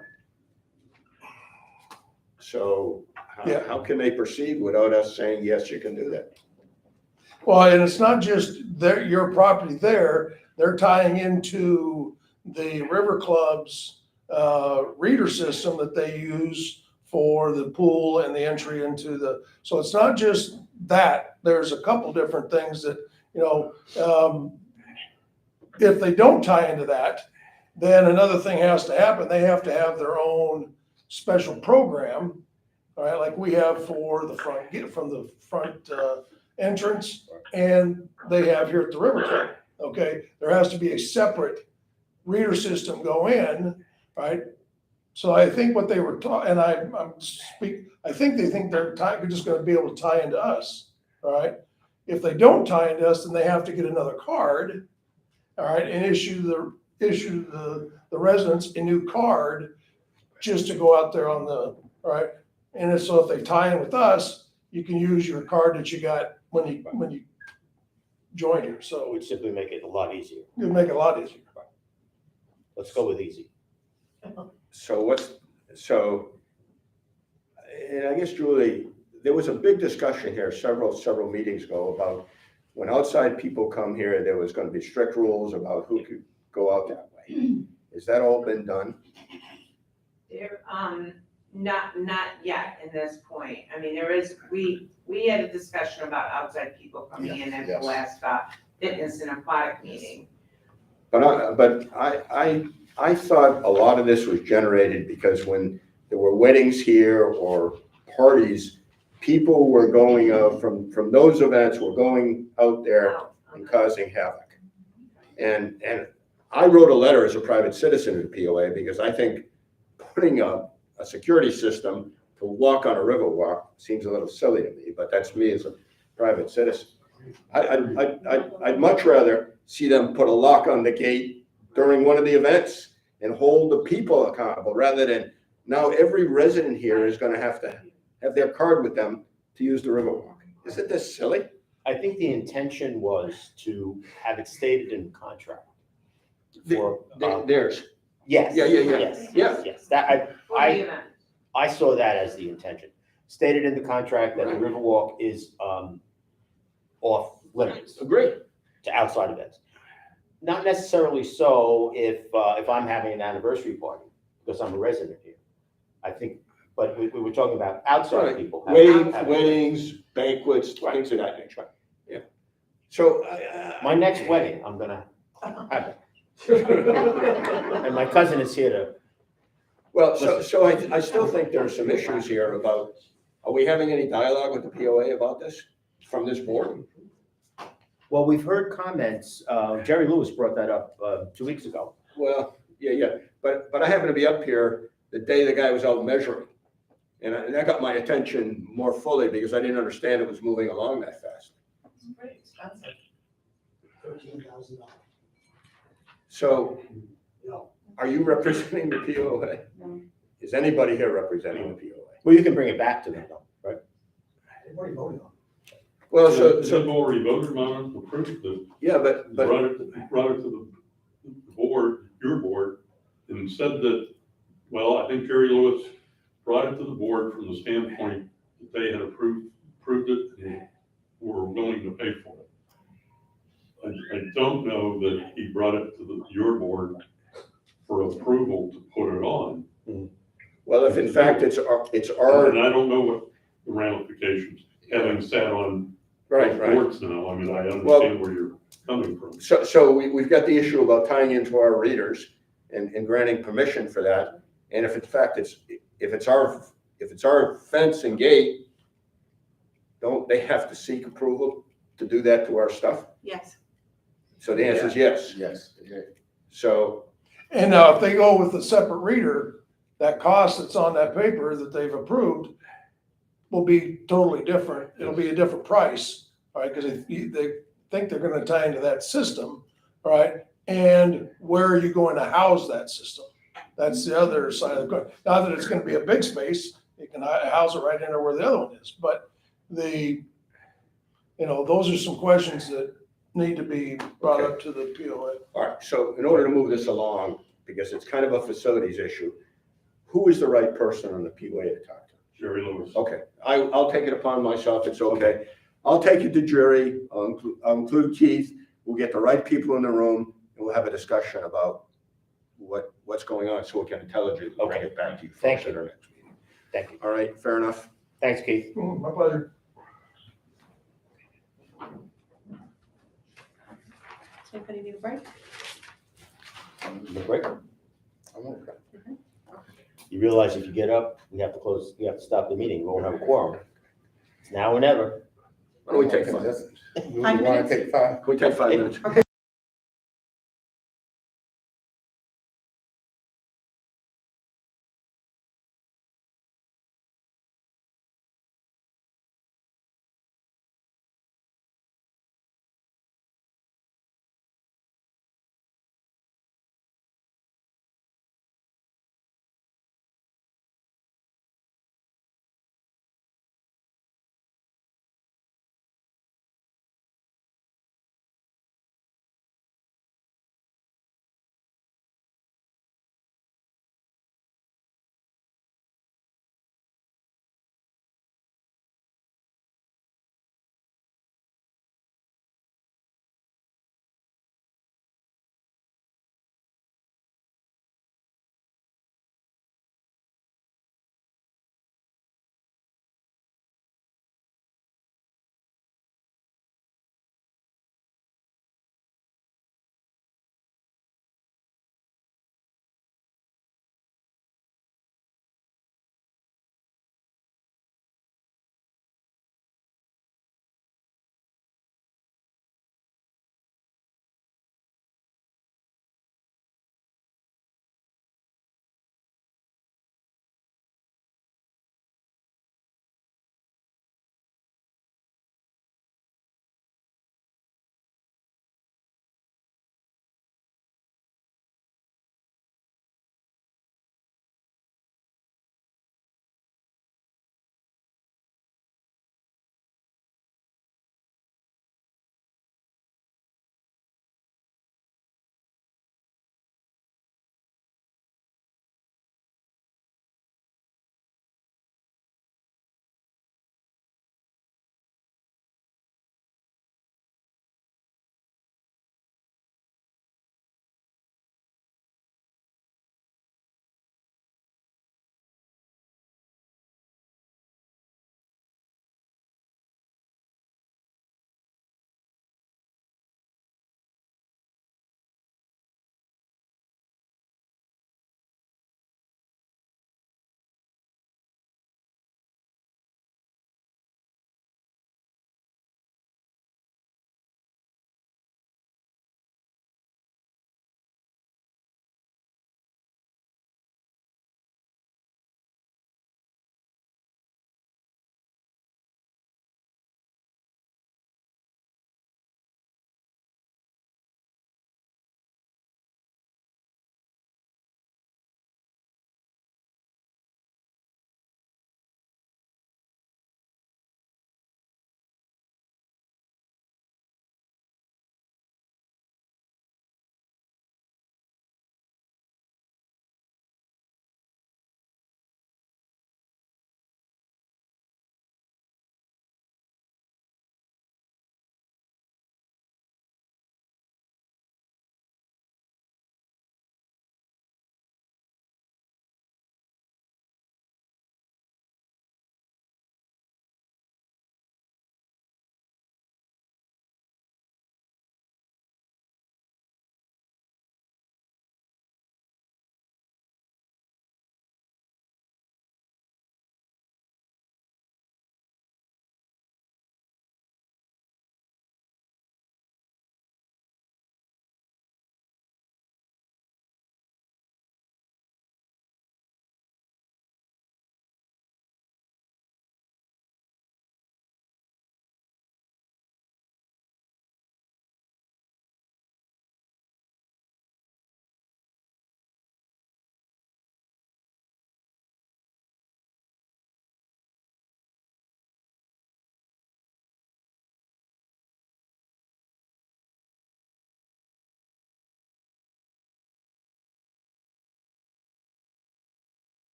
So Yeah. how can they proceed without us saying, yes, you can do that? Well, and it's not just your property there, they're tying into the River Club's reader system that they use for the pool and the entry into the, so it's not just that, there's a couple different things that, if they don't tie into that, then another thing has to happen, they have to have their own special program, all right, like we have for the front, from the front entrance, and they have here at the River Club, okay? There has to be a separate reader system go in, right? So I think what they were taught, and I think they think they're just gonna be able to tie into us, all right? If they don't tie into us, then they have to get another card, all right, and issue the residents a new card just to go out there on the, all right? And so if they tie in with us, you can use your card that you got when you join here, It so would simply make it a lot easier. it'll make it a lot easier. Let's go with easy. And I guess, Julie, there was a big discussion here several meetings ago about when outside people come here, there was gonna be strict rules about who could go out that way. Has that all been done? There, not yet in this point. I mean, there is, we had a discussion about outside people coming in at the last, fitness and aquatic meeting. But I thought a lot of this was generated because when there were weddings here or parties, people were going out from those events, were going out there and causing havoc. And I wrote a letter as a private citizen to the POA because I think putting up a security system to walk on a river walk seems a little silly to me, but that's me as a private citizen. I'd much rather see them put a lock on the gate during one of the events and hold the people accountable rather than now every resident here is gonna have to have their card with them to use the Riverwalk. Isn't this silly? I think the intention was to have it stated in the contract. For, There's, yes. Yeah. Yes, that, For the event. I saw that as the intention. Stated in the contract that the Riverwalk is, off limits Agree. to outside events. Not necessarily so if I'm having an anniversary party, because I'm a resident here. I think, but we were talking about outside people. Weddings, banquets, things of that nature. Yeah. So. My next wedding, I'm gonna have it. And my cousin is here to, Well, so I still think there are some issues here about, are we having any dialogue with the POA about this from this board? well, we've heard comments, Jerry Lewis brought that up 2 weeks ago. Well, yeah, but I happened to be up here the day the guy was out measuring. And that got my attention more fully because I didn't understand it was moving along that fast. It's pretty expensive. $13,000. So No. are you representing the POA? No. Is anybody here representing the POA? Well, you can bring it back to them though, right? They've already voted on Well, They've so, already voted on it, approved it, yeah, but, brought it to the board, your board, and said that, well, I think Jerry Lewis brought it to the board from the standpoint that they had approved it and were willing to pay for it. I don't know that he brought it to your board for approval to put it on. well, if in fact it's our, And I don't know what the ramifications, having sat on right. boards now, I mean, I understand where you're coming from. So we've got the issue about tying into our readers and granting permission for that. And if in fact if it's our fence and gate, don't they have to seek approval to do that to our stuff? Yes. So the answer is yes. Yes. So, And if they go with a separate reader, that cost that's on that paper that they've approved will be totally different. It'll be a different price, all right? Because they think they're gonna tie into that system, all right? And where are you going to house that system? That's the other side of the coin. Not that it's gonna be a big space, you can house it right in there where the other one is, but those are some questions that need to be brought up to the POA. all right, so in order to move this along, because it's kind of a facilities issue, who is the right person on the POA to talk to? Jerry Lewis. Okay, I'll take it upon myself, it's okay. I'll take it to jury, I'll include Keith, we'll get the right people in the room, and we'll have a discussion about what's going on, so we can intelligently bring it back to you. Thank folks at you. our next meeting. Thank you. All right, fair enough. Thanks, Keith. My pleasure. Does anybody need a break? You break? You realize if you get up, we have to stop the meeting, we won't have a quorum. It's now or never. Why don't we take 5 minutes? 5 minutes? Can we take 5 minutes? Okay.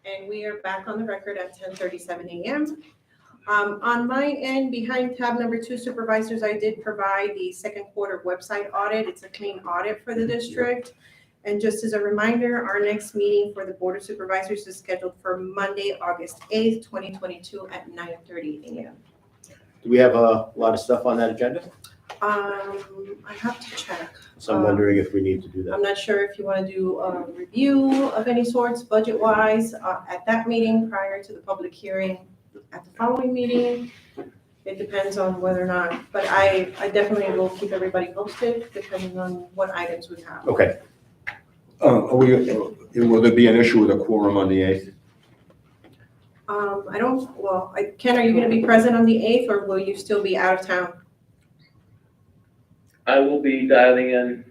And we are back on the record at 10:37 a.m. On my end, behind tab number 2, supervisors, I did provide the second quarter website audit. It's a clean audit for the district. And just as a reminder, our next meeting for the Board of Supervisors is scheduled for Monday, August 8th, 2022 at 9:30 a.m. Do we have a lot of stuff on that agenda? I have to check. So I'm wondering if we need to do that. I'm not sure if you want to do a review of any sorts, budget-wise, at that meeting prior to the public hearing at the following meeting. It depends on whether or not, but I definitely will keep everybody posted depending on what items we have. Okay. Will there be an issue with a quorum on the 8th? Ken, are you going to be present on the 8th or will you still be out of town? I will be dialing in.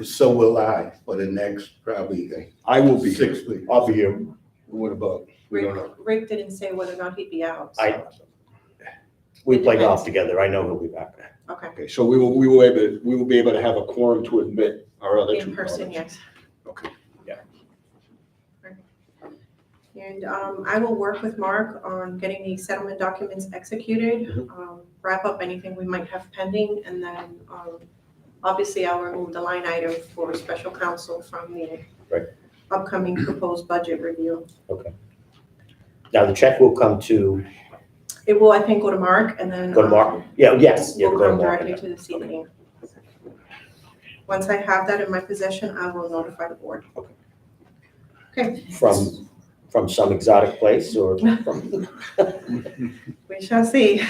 So will I for the next probably I will be. 6 weeks. I'll be here. What about, we don't know. Rick didn't say whether or not he'd be out. So. We play golf together. I know he'll be back. Okay. Okay, so we will be able to have a quorum to admit our other two. In person, colleagues. yes. Okay. And I will work with Mark on getting the settlement documents executed, wrap up anything we might have pending, and then obviously I'll remove the line item for special counsel from the upcoming proposed budget review. Okay. Now the check will come to. It will, I think, go to Mark and then. Go to Mark? Yeah, yes. Yeah, Will go to come Mark. directly to the CDD. Once I have that in my possession, I will notify the board. Okay. From some exotic place or from? We shall see.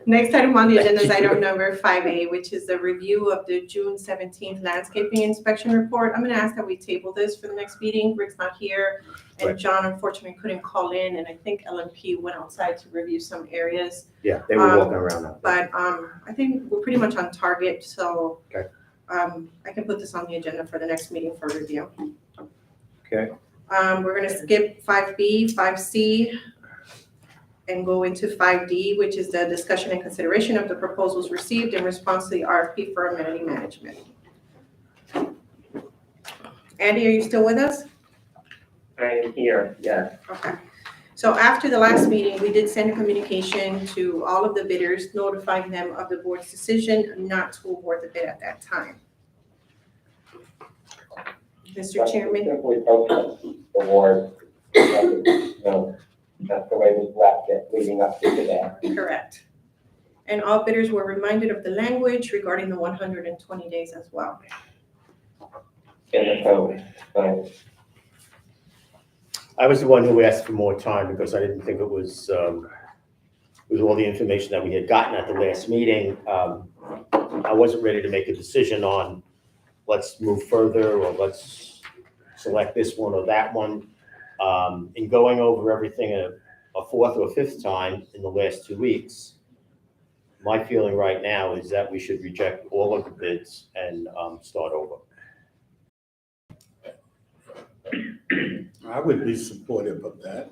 Next item on the agenda is item number 5A, which is the review of the June 17th landscaping inspection report. I'm going to ask that we table this for the next meeting. Rick's not here, and Right. John unfortunately couldn't call in, and I think LMP went outside to review some areas. Yeah, they were walking around out there. But I think we're pretty much on target, so Okay. I can put this on the agenda for the next meeting for review. Okay. We're gonna skip 5B, 5C, and go into 5D, which is the discussion and consideration of the proposals received in response to the RFP for amenity management. Andy, are you still with us? I am here, yes. Okay. So after the last meeting, we did send a communication to all of the bidders notifying them of the board's decision not to award the bid at that time. Mr. Chairman? Simply protest the award. No, that's the way we left it leading up to today. Correct. And all bidders were reminded of the language regarding the 120 days as well. In the code, right? I was the one who asked for more time because I didn't think it was, with all the information that we had gotten at the last meeting, I wasn't ready to make a decision on let's move further or let's select this one or that one. In going over everything a fourth or fifth time in the last 2 weeks, my feeling right now is that we should reject all of the bids and start over. I would be supportive of that.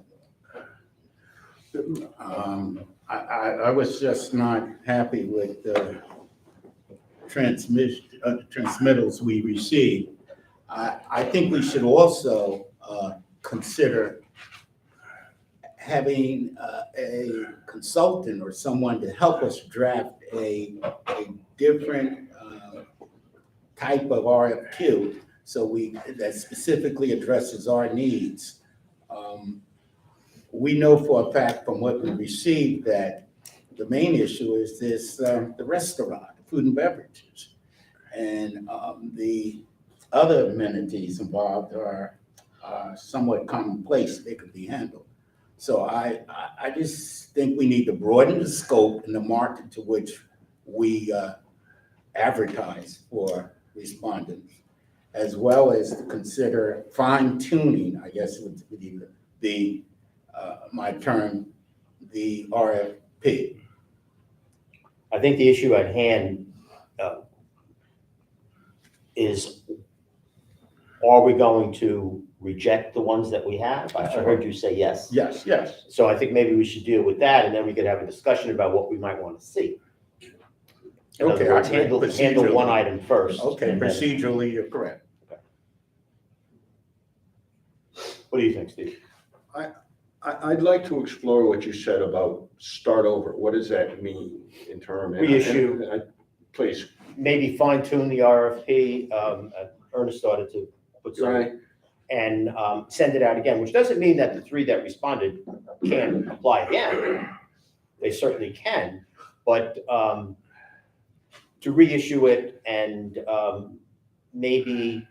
I was just not happy with the transmittals we received. I think we should also consider having a consultant or someone to help us draft a different type of RFQ that specifically addresses our needs. We know for a fact from what we received that the main issue is the restaurant, food and beverages. And the other amenities involved are somewhat commonplace, they could be handled. So I just think we need to broaden the scope and the market to which we advertise for respondents, as well as to consider fine tuning, I guess would be my term, the RFP. I think the issue at hand is, are we going to reject the ones that we have? I heard you say yes. Yes, yes. So I think maybe we should deal with that, and then we could have a discussion about what we might want to see. In other Okay, words, I handle procedurally. one item first. Okay, and then- procedurally, you're correct. What do you think, Steve? I'd like to explore what you said about start over. What does that mean in terms? Reissue. Please. Maybe fine tune the RFP, Ernest started to put some, Right. and send it out again, which doesn't mean that the three that responded can't apply again. They certainly can, but to reissue it and maybe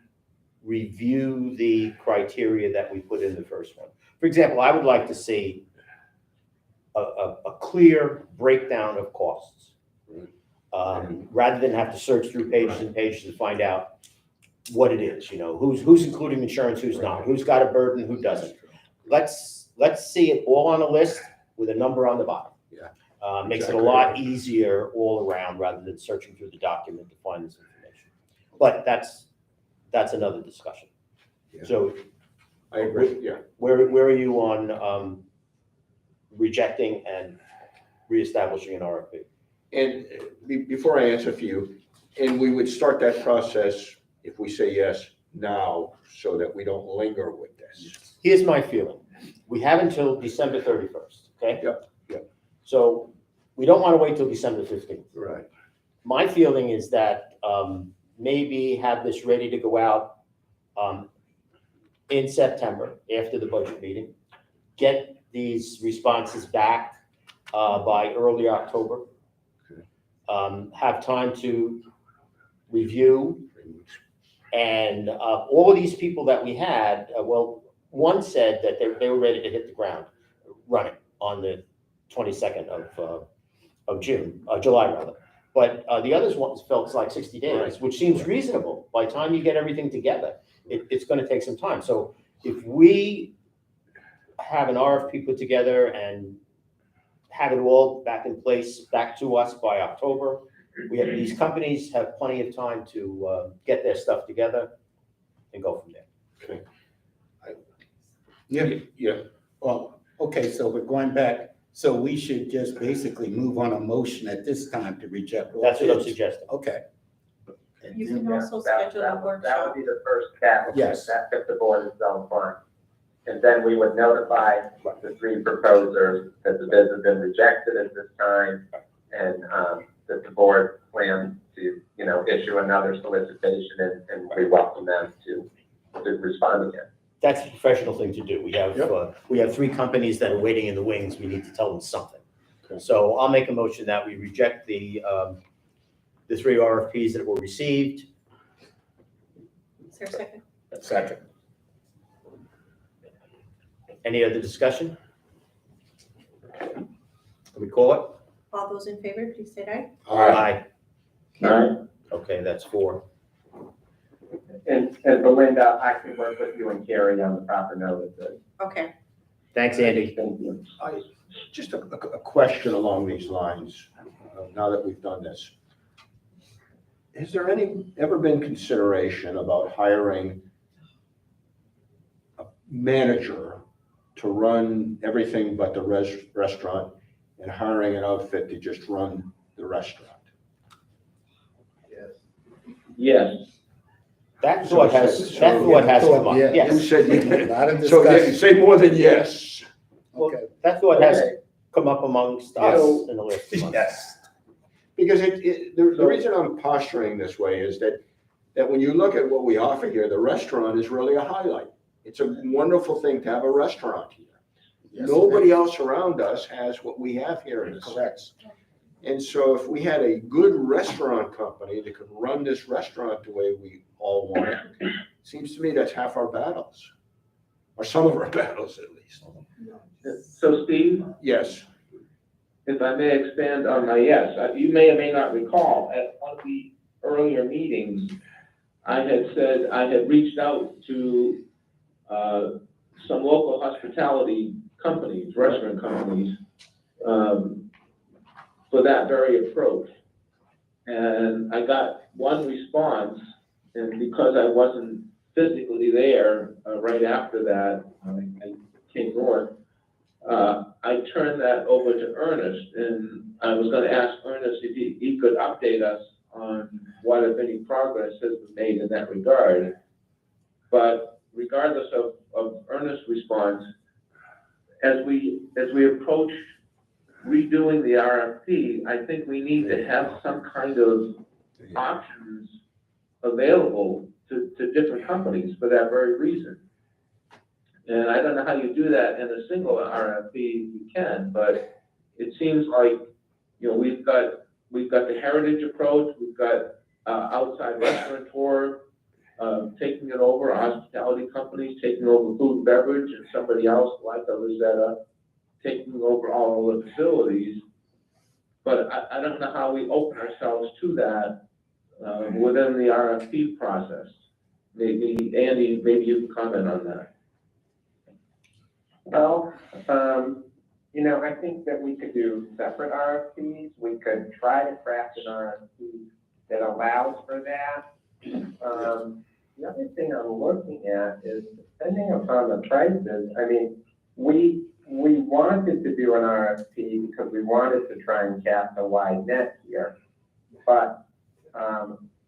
review the criteria that we put in the first one. For example, I would like to see a clear breakdown of costs. Rather than have to search through pages and pages to find out what it is, who's including insurance, who's not, who's got a burden, who doesn't. Let's see it all on a list with a number on the bottom. Yeah. Makes it a lot easier all around rather than searching through the document to find this information. But that's another discussion. Yeah. So I agree, yeah. where are you on rejecting and reestablishing an RFP? And before I answer for you, and we would start that process if we say yes now, so that we don't linger with this. Here's my feeling. We have until December 31st, okay? Yep. So we don't want to wait till December 15th. Right. My feeling is that maybe have this ready to go out in September after the budget meeting. Get these responses back by early October. Have time to review, and all of these people that we had, one said that they were ready to hit the ground running on the 22nd of July rather. But the others ones felt like 60 days, which seems reasonable. By the time you get everything together, it's going to take some time. So if we have an RFP put together and have it all back in place, back to us by October, these companies have plenty of time to get their stuff together and go from there. Okay. Yeah. Well, okay, so we're going back, so we should just basically move on a motion at this time to reject all That's what I'm bids. suggesting. Okay. You can also schedule a That workshop. would be the first step. Yes. If the board is so inclined. And then we would notify the three proposers that the bids have been rejected at this time, and that the board plans to, issue another solicitation, and we welcome them to respond again. That's a professional thing to do. We have three companies that are waiting in the wings. We need to tell them something. So I'll make a motion that we reject the three RFPs that were received. Is there a second? Second. Any other discussion? Can we call it? All those in favor, please say aye. Aye. All right. Okay, that's 4. And Belinda, I can work with you and Carrie on the proper notices. Okay. Thanks, Andy. Thank you. Just a question along these lines, now that we've done this. Has there ever been consideration about hiring a manager to run everything but the restaurant, and hiring an outfit to just run the restaurant? Yes. That thought has come up, Yeah. You yes. said A lot of so discussion. say more than yes. Okay. That thought has come up amongst us in the last few months. Yes. Because the reason I'm posturing this way is that when you look at what we offer here, the restaurant is really a highlight. It's a wonderful thing to have a restaurant here. Yes, Nobody else around us has what we have here in the city. Correct. And so if we had a good restaurant company that could run this restaurant the way we all want it, seems to me that's half our battles, or some of our battles at least. So Steve, Yes. if I may expand on my yes, you may or may not recall, at one of the earlier meetings, I had reached out to some local hospitality companies, restaurant companies, for that very approach. And I got one response, and because I wasn't physically there right after that, I came north, I turned that over to Ernest, and I was gonna ask Ernest if he could update us on what, if any, progress has been made in that regard. But regardless of earnest response, as we approach redoing the RFP, I think we need to have some kind of options available to different companies for that very reason. And I don't know how you do that in a single RFP, you can, but it seems like, we've got the heritage approach, we've got outside restaurateur taking it over, hospitality companies taking over food and beverage, and somebody else like Elizetta taking over all of the facilities. But I don't know how we open ourselves to that within the RFP process. Maybe, Andy, maybe you can comment on that. Well, I think that we could do separate RFPs. We could try to craft an RFP that allows for that. The other thing I'm looking at is, depending upon the prices, we wanted to do an RFP because we wanted to try and cast a wide net here. But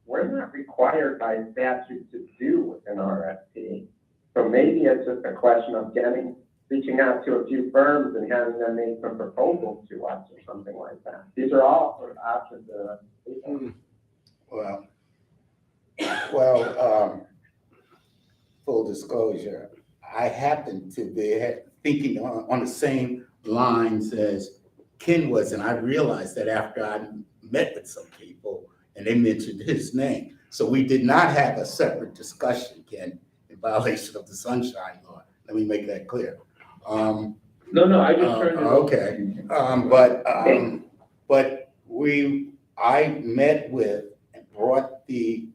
we're not required by statute to do an RFP. So maybe it's just a question of reaching out to a few firms and having them make some proposals to us or something like that. These are all sort of options that Full disclosure, I happen to be thinking on the same lines as Ken was, and I realized that after I met with some people and they mentioned his name. So we did not have a separate discussion, Ken, in violation of the Sunshine Law. Let me make that clear. No, I just turned it okay. But I met with and brought the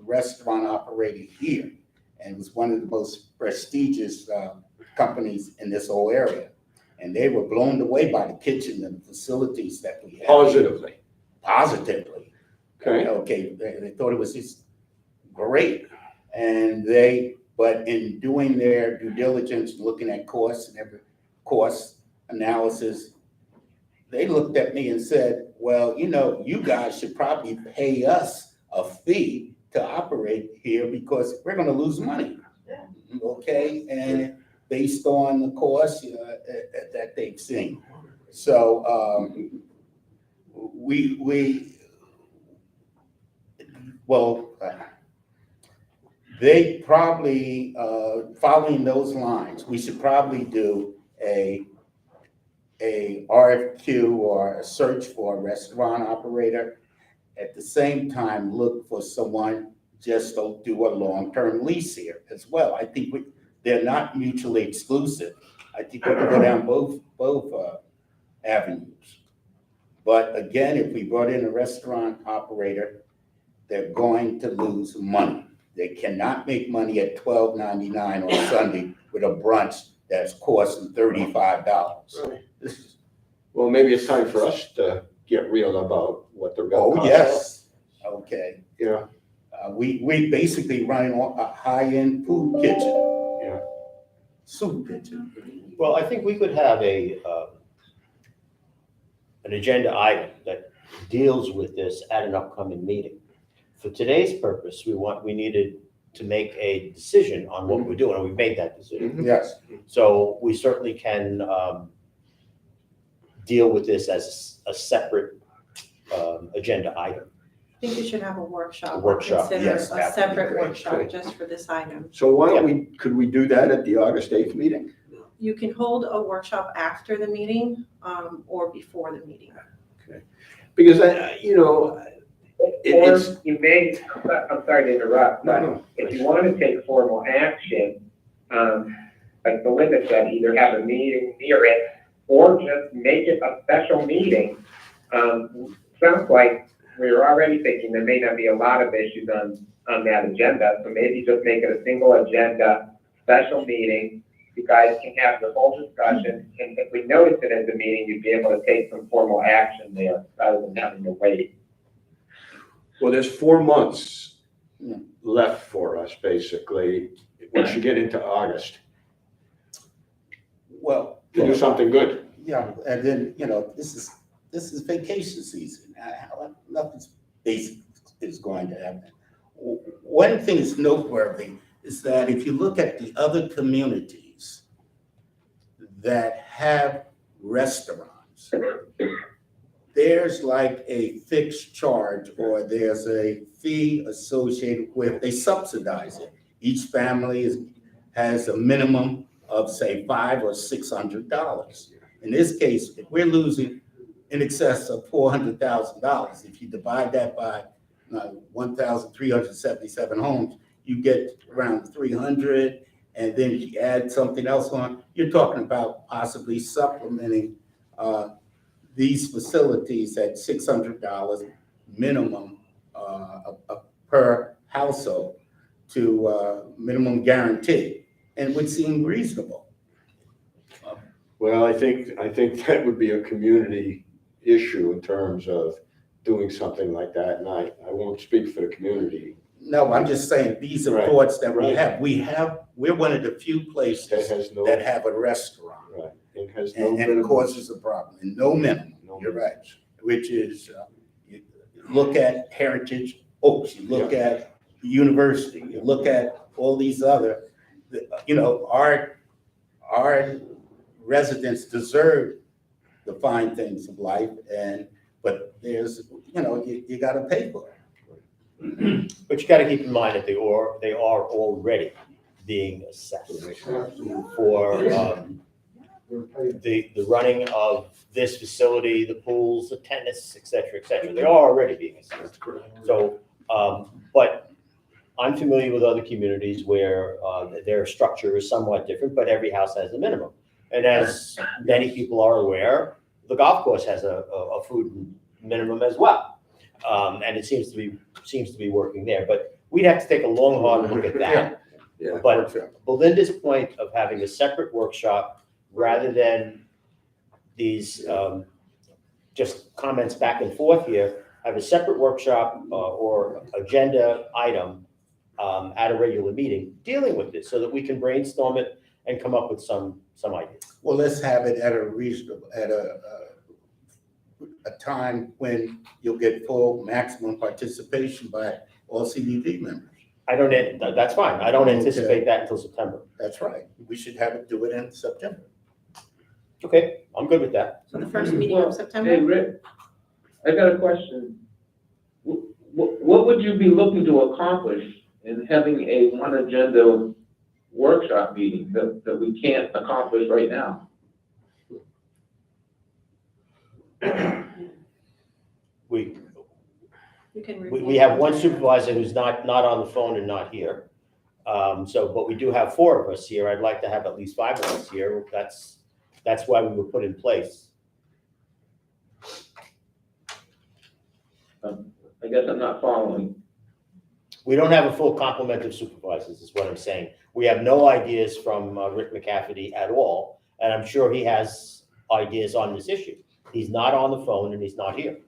restaurant operator here, and it was one of the most prestigious companies in this whole area. And they were blown away by the kitchen and the facilities that we have. Positively. Positively. Okay. Okay, they thought it was just great. But in doing their due diligence, looking at costs and every cost analysis, they looked at me and said, well, you guys should probably pay us a fee to operate here because we're going to lose money. Okay, and based on the cost that they've seen. So they probably, following those lines, we should probably do a RFQ or a search for a restaurant operator. At the same time, look for someone just to do a long-term lease here as well. I think they're not mutually exclusive. I think we can go down both avenues. But again, if we brought in a restaurant operator, they're going to lose money. They cannot make money at $12.99 on Sunday with a brunch that's costing $35. Right. Well, maybe it's time for us to get real about what they're going to cost. Oh, yes. Okay. Yeah. We basically running a high-end food kitchen. Yeah. Soup kitchen. Well, I think we could have an agenda item that deals with this at an upcoming meeting. For today's purpose, we needed to make a decision on what we're doing, and we've made that decision. Yes. So we certainly can deal with this as a separate agenda item. I think we should have a workshop. A workshop, Consider yes, a that would be separate great. workshop Great. just for this item. So could we do that at the August 8th meeting? You can hold a workshop after the meeting, or before the meeting. Because Or you may, I'm sorry to interrupt, but No. if you want to take formal action, like Belinda said, either have a meeting near it or just make it a special meeting. Sounds like we were already thinking there may not be a lot of issues on that agenda, so maybe just make it a single agenda, special meeting. You guys can have the whole discussion, and if we notice it at the meeting, you'd be able to take some formal action there rather than having to wait. Well, there's 4 months left for us, basically, once you get into August, Well, to do something good. yeah, and then, this is vacation season. Nothing basic is going to happen. One thing is noteworthy, is that if you look at the other communities that have restaurants, there's like a fixed charge or there's a fee associated with, they subsidize it. Each family has a minimum of say $500 or $600. In this case, if we're losing in excess of $400,000, if you divide that by 1,377 homes, you get around 300, and then if you add something else on, you're talking about possibly supplementing these facilities at $600 minimum per household to minimum guarantee, and it would seem reasonable. Well, I think that would be a community issue in terms of doing something like that, and I won't speak for the community. No, I'm just saying, these are Right, thoughts that we right. have. We're one of the few places that have a restaurant. Right, it has no And it minimum. causes a problem, and no minimum, you're right, which is, you look at Heritage Oaks, you look at the university, you look at all these other, our residents deserve the fine things of life, but there's, you gotta pay for it. But you gotta keep in mind that they are already being assessed for, the running of this facility, the pools, the tennis, et cetera, et cetera. They are already being assessed. So, but I'm familiar with other communities where, their structure is somewhat different, but every house has a minimum. And as many people are aware, the golf course has a food minimum as well. And it seems to be working there, but we'd have to take a long, hard look at that. Yeah. But Belinda's point of having a separate workshop rather than these just comments back and forth here, have a separate workshop or agenda item at a regular meeting dealing with this so that we can brainstorm it and come up with some ideas. Well, let's have it at a reasonable, at a time when you'll get full maximum participation by all CDD members. That's fine. I don't anticipate that until September. That's right. We should have it, do it in September. Okay, I'm good with that. So the first meeting of September? Hey, Rick, I got a question. What would you be looking to accomplish in having a one agenda workshop meeting that we can't accomplish right now? We have one supervisor who's not on the phone and not here. But we do have 4 of us here. I'd like to have at least 5 of us here. That's why we were put in place. I guess I'm not following. We don't have a full complement of supervisors, is what I'm saying. We have no ideas from Rick McCafferty at all, and I'm sure he has ideas on this issue. He's not on the phone and he's not here.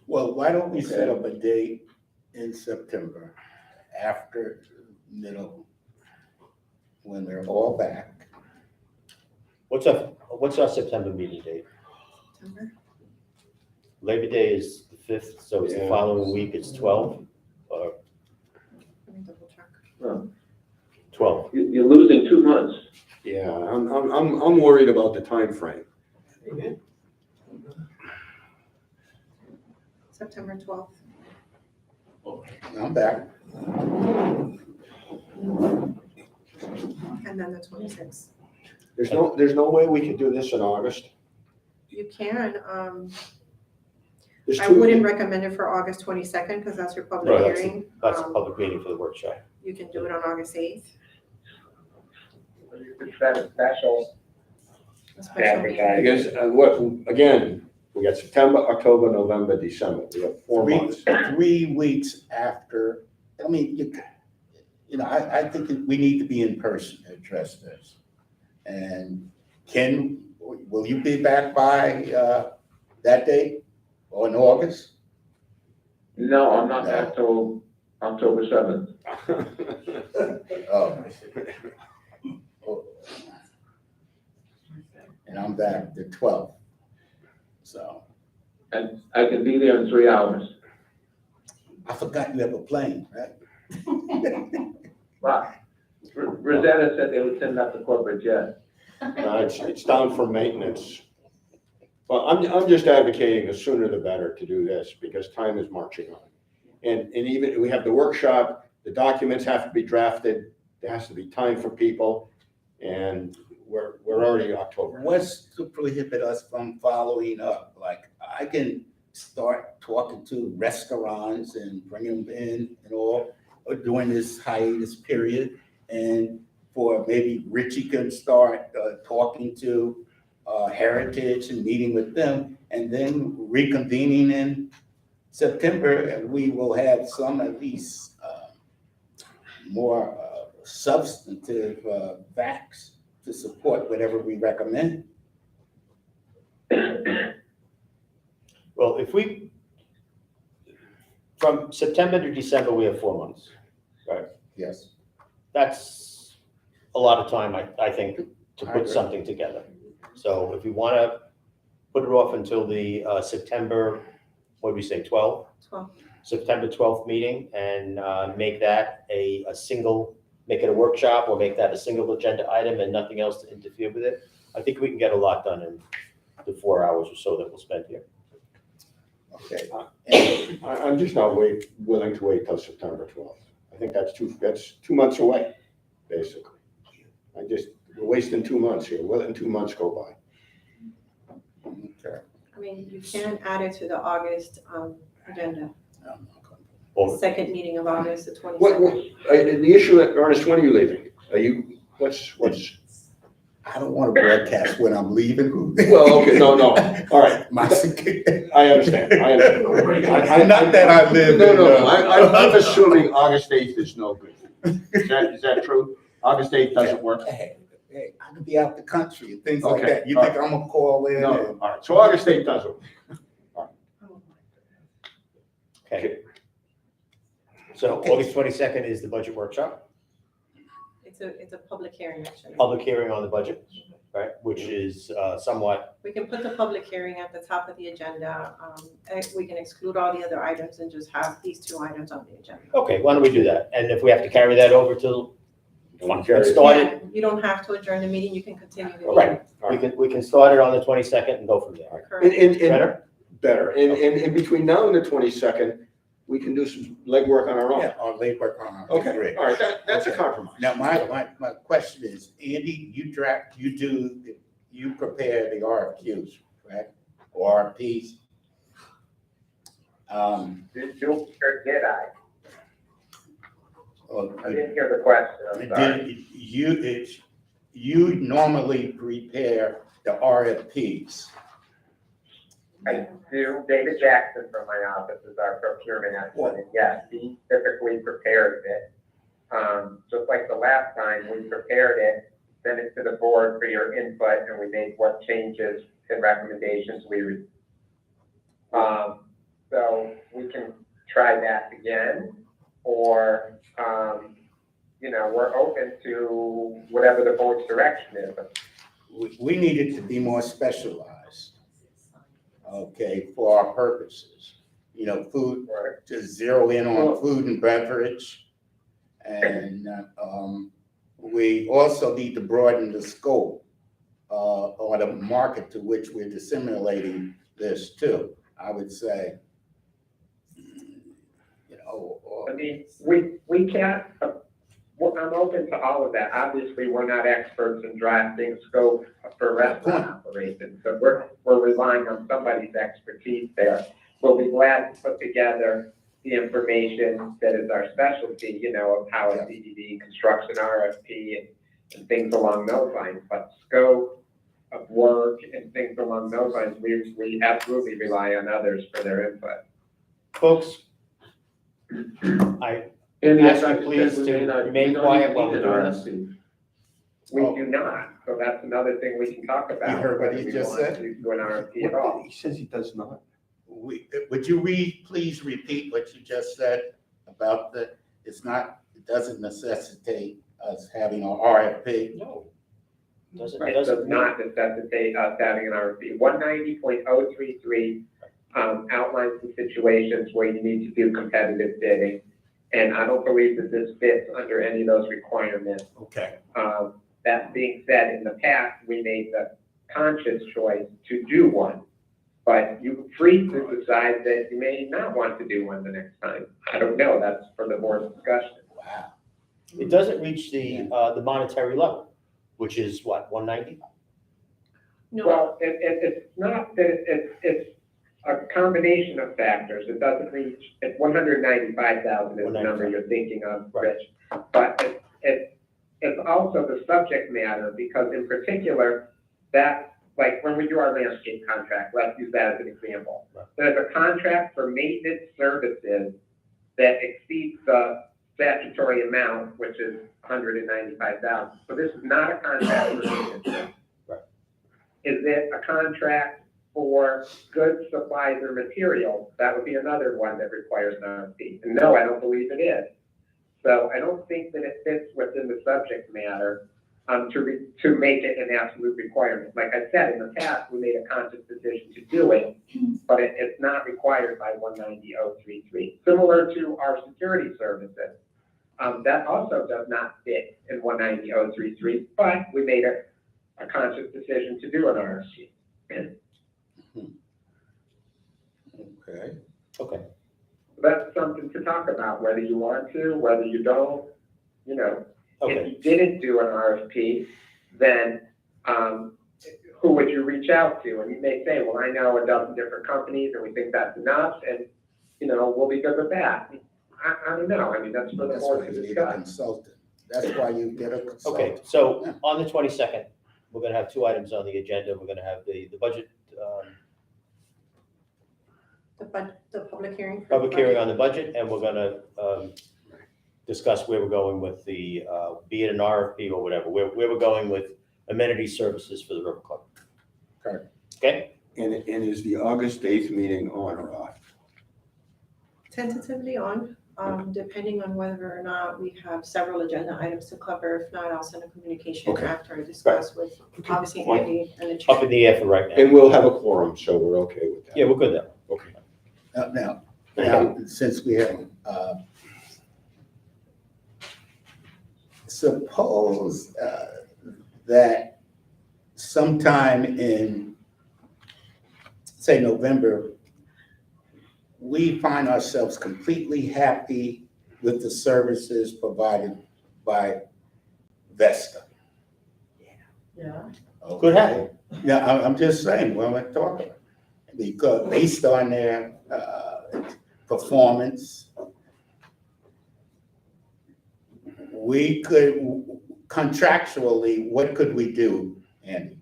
Well, why don't we set up a date in September after middle, when we're all back? What's our September meeting date? September? Labor Day is the 5th, so it's the following week, it's 12 or Let me double check. 12. You're losing 2 months. Yeah, I'm worried about the time frame. September 12th. I'm back. And then the 26th. There's no way we could do this in August? You can, There's I two- wouldn't recommend it for August 22nd because that's your public Right, hearing. That's a public meeting for the workshop. You can do it on August 8th. Special. A special meeting. I guess, again, we got September, October, November, December. We have 4 months. 3 weeks after, I mean, I think that we need to be in person to address this. And Ken, will you be back by that date or in August? No, I'm not back till October 7th. Oh. And I'm back the 12th, so. And I can be there in 3 hours. I forgot you have a plane, right? Wow. Rosetta said they would send out the corporate jet. It's down for maintenance. Well, I'm just advocating the sooner the better to do this, because time is marching on. And even, we have the workshop, the documents have to be drafted, there has to be time for people, and we're already October. What's to prohibit us from following up? Like, I can start talking to restaurants and bring them in and all during this hiatus period. And for maybe Richie could start talking to Heritage and meeting with them, and then reconvening in September, and we will have some at least more substantive facts to support whatever we recommend. Well, if we, from September to December, we have 4 months, right? Yes. That's a lot of time, I think, to I put agree. something together. So if we want to put it off until the September, what did we say, 12? 12. September 12th meeting, and make that a single, make it a workshop, or make that a single agenda item and nothing else to interfere with it. I think we can get a lot done in the 4 hours or so that we'll spend here. Okay. I'm just not willing to wait till September 12th. I think that's 2 months away, basically. We're wasting 2 months here, letting 2 months go by. Okay. I mean, you can add it to the August agenda, Or second meeting of August, the What, 22nd. the issue, Ernest, when are you leaving? Are you, what's? I don't want to broadcast when I'm leaving. Well, okay, no, all right. I I understand. Not that I live No, in, I'm assuming August 8th is no good. Is that true? August 8th doesn't work? Hey, I could be out the country and things like Okay, that. You all think I'm gonna call in? No, and- all right, so August 8th doesn't work. Okay. So August 22nd is the budget workshop, It's a public hearing, actually. public hearing on the budget, right? Which is somewhat, We can put the public hearing at the top of the agenda. We can exclude all the other items and just have these 2 items on the agenda. okay, why don't we do that? And if we have to carry that over till, Want to carry it? start it, Yeah, you don't have to adjourn the meeting, you can continue the meeting. right, we can start it on the 22nd and go from there. Correct. Better? Better, and between now and the 22nd, we can do some legwork on our own. Yeah, on labor. Okay, all right, that's a compromise. Now, my question is, Andy, you prepare the RFQs, correct? Or RFPs? Did I? Or I didn't hear the question, I'm sorry. you normally prepare the RFPs. I do. David Jackson from my office is our procurement expert, and yes, he typically prepares it. Just like the last time, we prepared it, sent it to the board for your input, and we made what changes and recommendations we would. So we can try that again, or, we're open to whatever the board's direction is. We need it to be more specialized, okay, for our purposes. Food, to zero in on food and beverage. And we also need to broaden the scope or the market to which we're disseminating this to, I would say. I mean, we can't, I'm open to all of that. Obviously, we're not experts in drafting scope for restaurant operations, so we're relying on somebody's expertise there. We'll be glad to put together the information that is our specialty, of how a CDD constructs an RFP and things along those lines. But scope of work and things along those lines, we absolutely rely on others for their input. Folks, I ask you please to remain quiet while we're doing this. We do not, so that's another thing we can talk about. You heard what whether he we just want said? to do an RFP at all. He says he does not. Would you please repeat what you just said about it doesn't necessitate us having an RFP? No. Right, does not necessitate us having an RFP. 190.033 outlines the situations where you need to do competitive bidding. And I don't believe that this fits under any of those requirements. Okay. That being said, in the past, we made the conscious choice to do one. But you're free to decide that you may not want to do one the next time. I don't know, that's for the board's discussion. Wow. It doesn't reach the monetary level, which is what, 190? No, Well, it's not that, it's a combination of factors. It doesn't reach, it's 195,000 is the number you're thinking of, Rich. But it's also the subject matter, because in particular, that, like when we do our landscape contract, let's use that as an example. There's a contract for maintenance services that exceeds the statutory amount, which is 195,000. So this is not a contract for maintenance. Right. Is it a contract for goods, supplies, or materials? That would be another one that requires an RFP. And no, I don't believe it is. So I don't think that it fits within the subject matter to make it an absolute requirement. Like I said, in the past, we made a conscious decision to do it, but it's not required by 190.033. Similar to our security services, that also does not fit in 190.033, but we made a conscious decision to do an RFP. Okay. Okay. That's something to talk about, whether you want to, whether you don't, you know. Okay. If you didn't do an RFP, then who would you reach out to? And you may say, well, I know a dozen different companies and we think that's enough, and, you know, we'll be good with that. I don't know. I mean, that's for the board to discuss. Consultant. That's why you get a consultant. Okay, so on the 22nd, we're gonna have two items on the agenda. We're gonna have the budget, the public hearing. for the public hearing budget. on the budget, and we're gonna discuss where we're going with the, be it an RFP or whatever, where we're going with amenity services for the River Club. Correct. Okay? And is the August 8th meeting on or off? Tentatively on, depending on whether or not we have several agenda items to cover. If not, I'll send a communication Okay. after I discuss with, obviously, Fine. Andy and the Up chair. in the air for right now. And we'll have a quorum, so we're okay with that. Yeah, we're good there. Okay. Now, since we have, suppose that sometime in, say, November, we find ourselves completely happy with the services provided by Vesta. Yeah. Could happen. Yeah, I'm just saying, well, we're talking, because based on their performance, we could, contractually, what could we do, Andy?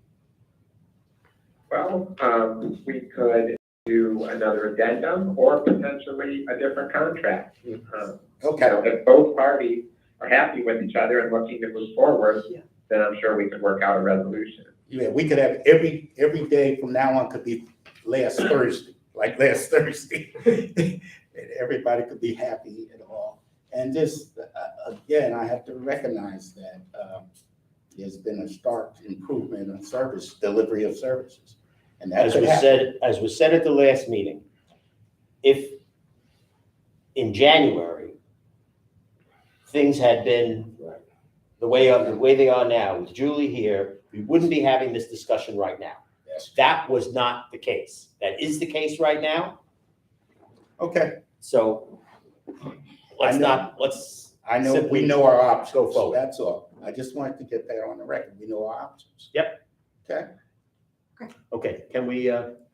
Well, we could do another addendum or potentially a different contract. Okay. You know, if both parties are happy with each other and looking to move forward, then I'm sure we could work out a resolution. Yeah, we could have every day from now on could be last Thursday, like last Thursday. And everybody could be happy and all. And just, again, I have to recognize that there's been a stark improvement in service, delivery of services. And that As could was happen. said, at the last meeting, if in January, things had been the way they are now, with Julie here, we wouldn't be having this discussion right now. Yes. That was not the case. That is the case right now. Okay, So let's I know, we simply know our options. go forward. That's all. I just wanted to get that on the record. We know our options. Yep. Okay? Okay, can we,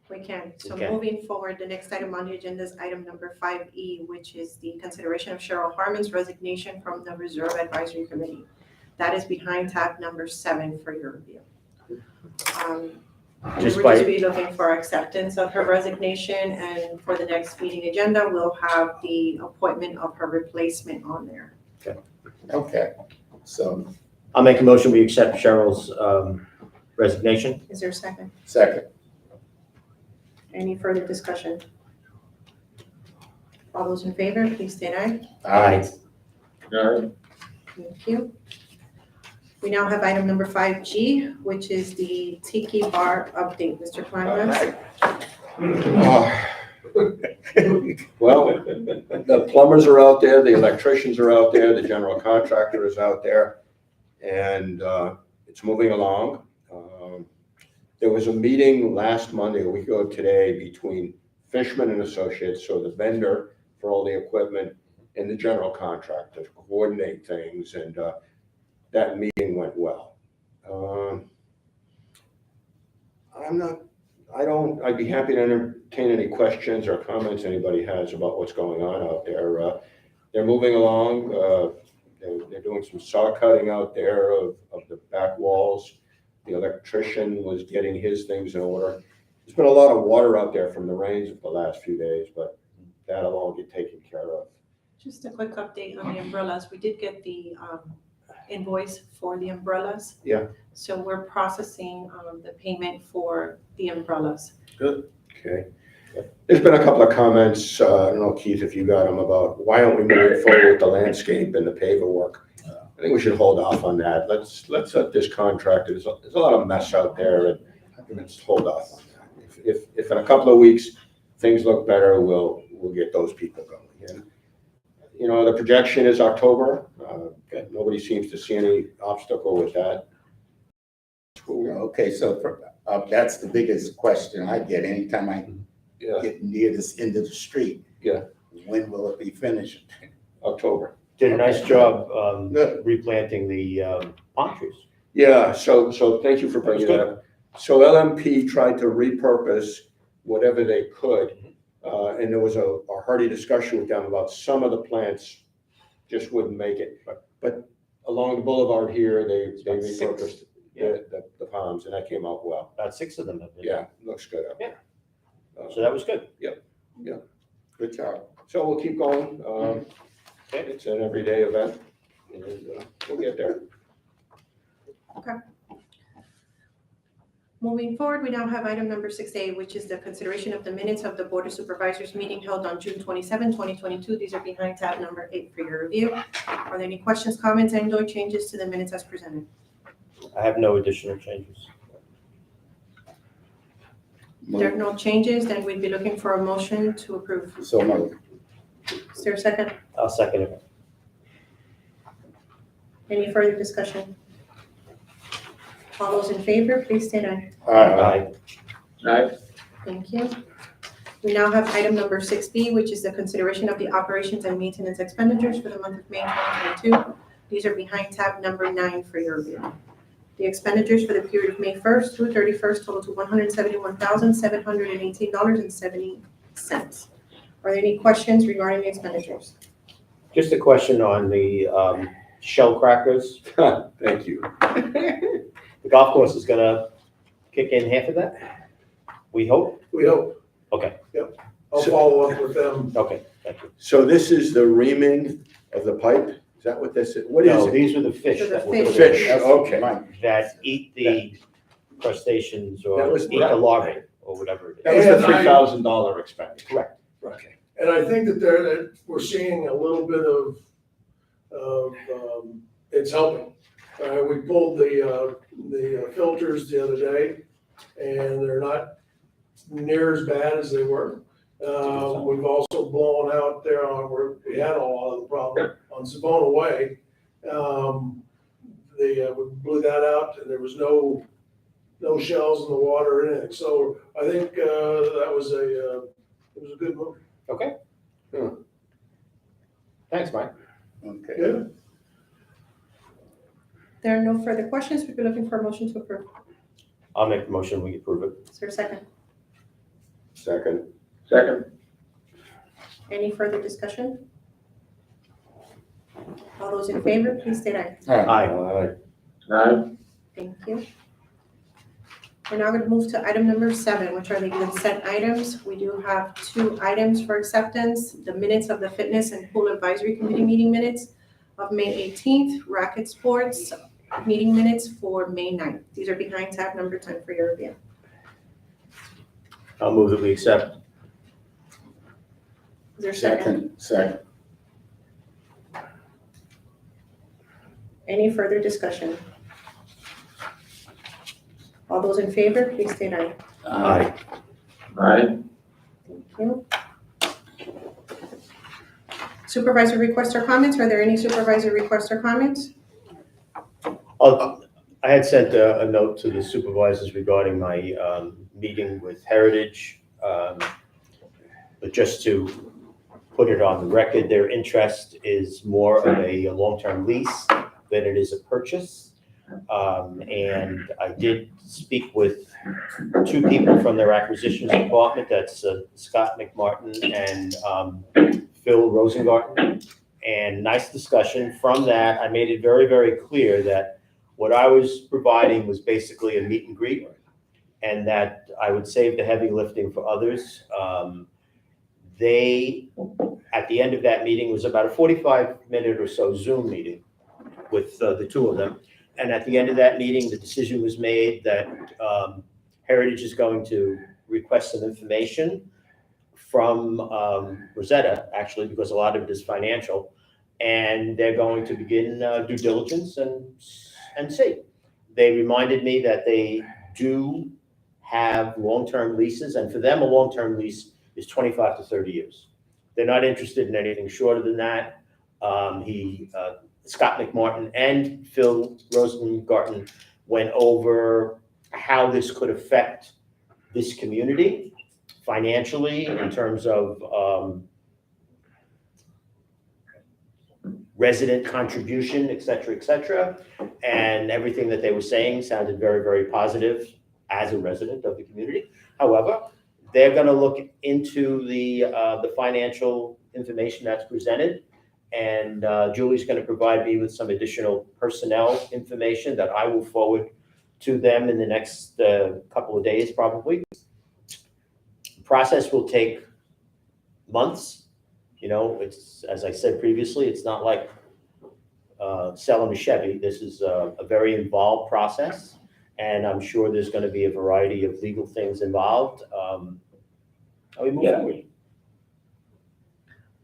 We can. So Okay. moving forward, the next item on the agenda is item number 5E, which is the consideration of Cheryl Harmon's resignation from the Reserve Advisory Committee. That is behind tab number 7 for your review. We Just would by- just be looking for acceptance of her resignation, and for the next meeting agenda, we'll have the appointment of her replacement on there. Okay, so, I'll make a motion, we accept Cheryl's resignation. Is there a second? second. Any further discussion? All those in favor, please state aye. Aye. Thank you. We now have item number 5G, which is the Tiki Bar update. Mr. Kleinman? Well, the plumbers are out there, the electricians are out there, the general contractor is out there, and it's moving along. There was a meeting last Monday, a week ago today, between Fishman and Associates, so the vendor for all the equipment, and the general contractor to coordinate things, and that meeting went well. I'd be happy to entertain any questions or comments anybody has about what's going on out there. They're moving along. They're doing some saw cutting out there of the back walls. The electrician was getting his things in order. There's been a lot of water out there from the rains of the last few days, but that'll all get taken care of. Just a quick update on the umbrellas. We did get the invoice for the umbrellas. Yeah. So we're processing the payment for the umbrellas. Good. Okay. There's been a couple of comments, I don't know, Keith, if you got them, about why aren't we moving forward with the landscape and the paver work? I think we should hold off on that. Let's let this contract, there's a lot of mess out there, and let's hold off on that. If in a couple of weeks, things look better, we'll get those people going. And, you know, the projection is October. Nobody seems to see any obstacle with that. Okay, so that's the biggest question I get anytime I get near this end of the street. Yeah. When will it be finished? October. Did a nice job replanting the palm trees. Yeah, so thank you for bringing that up. So LMP tried to repurpose whatever they could, and there was a hearty discussion with them about some of the plants just wouldn't make it. But along the boulevard here, they repurposed the palms, and that came out well. About 6 of them have been. Yeah, looks good up there. So that was good. Yep. Good job. So we'll keep going. It's an everyday event, and we'll get there. Okay. Moving forward, we now have item number 6A, which is the consideration of the minutes of the Board of Supervisors meeting held on June 27, 2022. These are behind tab number 8 for your review. Are there any questions, comments, and/or changes to the minutes as presented? I have no additional changes. If there are no changes, then we'd be looking for a motion to approve. So moved. Is there a second? I'll second it. Any further discussion? All those in favor, please state aye. Aye. Aye. Thank you. We now have item number 6B, which is the consideration of the operations and maintenance expenditures for the month of May 2022. These are behind tab number 9 for your review. The expenditures for the period of May 1st through 31st total to $171,718.70. Are there any questions regarding the expenditures? Just a question on the shell crackers. Thank you. The golf course is gonna kick in half of that? We hope? We hope. Okay, I'll follow up with them. okay, thank you. So this is the reaming of the pipe? Is that what this is? What is No, it? these are the fish These are the that were. fish. Fish, okay. That eat the crustaceans That or was- eat the larvae or whatever it That is. was the And I- $3,000 expense. Correct. Okay. And I think that we're seeing a little bit of it's helping. We pulled the filters the other day, and they're not near as bad as they were. We've also blown out there on where we had a lot of the problem on Savona Way. We blew that out, and there was no shells in the water or anything. So I think that was it was a good move. Okay. Thanks, Mike. Okay. Yeah. There are no further questions. We'd be looking for a motion to approve. I'll make the motion, we approve it. Is there a second? Second. Second. Any further discussion? All those in favor, please state aye. Aye. Aye. Thank you. We're now going to move to item number 7, which are the consent items. We do have 2 items for acceptance: the minutes of the Fitness and Pool Advisory Committee meeting minutes of May 18th, Racket Sports meeting minutes for May 9th. These are behind tab number 10 for your review. I'll move that we accept. Is there a second? Second. Any further discussion? All those in favor, please state aye. Aye. Aye. Thank you. Supervisor requests or comments? Are there any supervisor requests or comments? I had sent a note to the supervisors regarding my meeting with Heritage. But just to put it on the record, their interest is more of a long-term lease than it is a purchase. And I did speak with two people from their acquisitions department, that's Scott McMartin and Phil Rosengarten. And nice discussion. From that, I made it very, very clear that what I was providing was basically a meet and greet, and that I would save the heavy lifting for others. They, at the end of that meeting, was about a 45-minute or so Zoom meeting with the two of them. And at the end of that meeting, the decision was made that Heritage is going to request some information from Rosetta, actually, because a lot of it is financial. And they're going to begin due diligence and see. They reminded me that they do have long-term leases, and for them, a long-term lease is 25 to 30 years. They're not interested in anything shorter than that. Scott McMartin and Phil Rosengarten went over how this could affect this community financially in terms of resident contribution, et cetera, and everything that they were saying sounded very, very positive as a resident of the community. However, they're going to look into the financial information that's presented, and Julie's going to provide me with some additional personnel information that I will forward to them in the next couple of days, probably. The process will take months. You know, it's, as I said previously, it's not like selling a Chevy. This is a very involved process, and I'm sure there's going to be a variety of legal things involved. We move forward.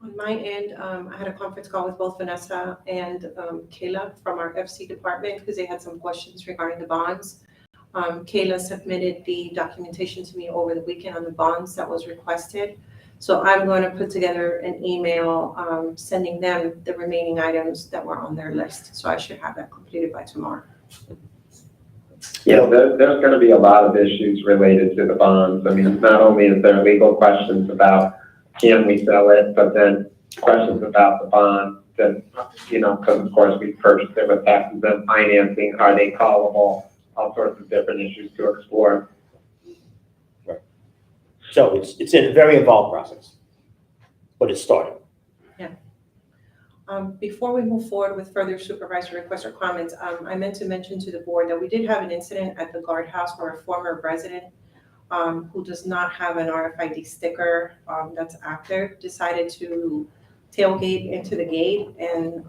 On my end, I had a conference call with both Vanessa and Kayla from our FC department because they had some questions regarding the bonds. Kayla submitted the documentation to me over the weekend on the bonds that was requested. So I'm going to put together an email sending them the remaining items that were on their list. So I should have that completed by tomorrow. Yeah, there's going to be a lot of issues related to the bonds. I mean, not only is there legal questions about can we sell it, but then questions about the bond that, you know, because of course we purchased it with taxes and financing, are they callable, all sorts of different issues to explore. Right. So it's a very involved process, but it's starting. Before we move forward with further supervisor requests or comments, I meant to mention to the board that we did have an incident at the guardhouse where a former resident who does not have an RFID sticker that's active decided to tailgate into the gate, and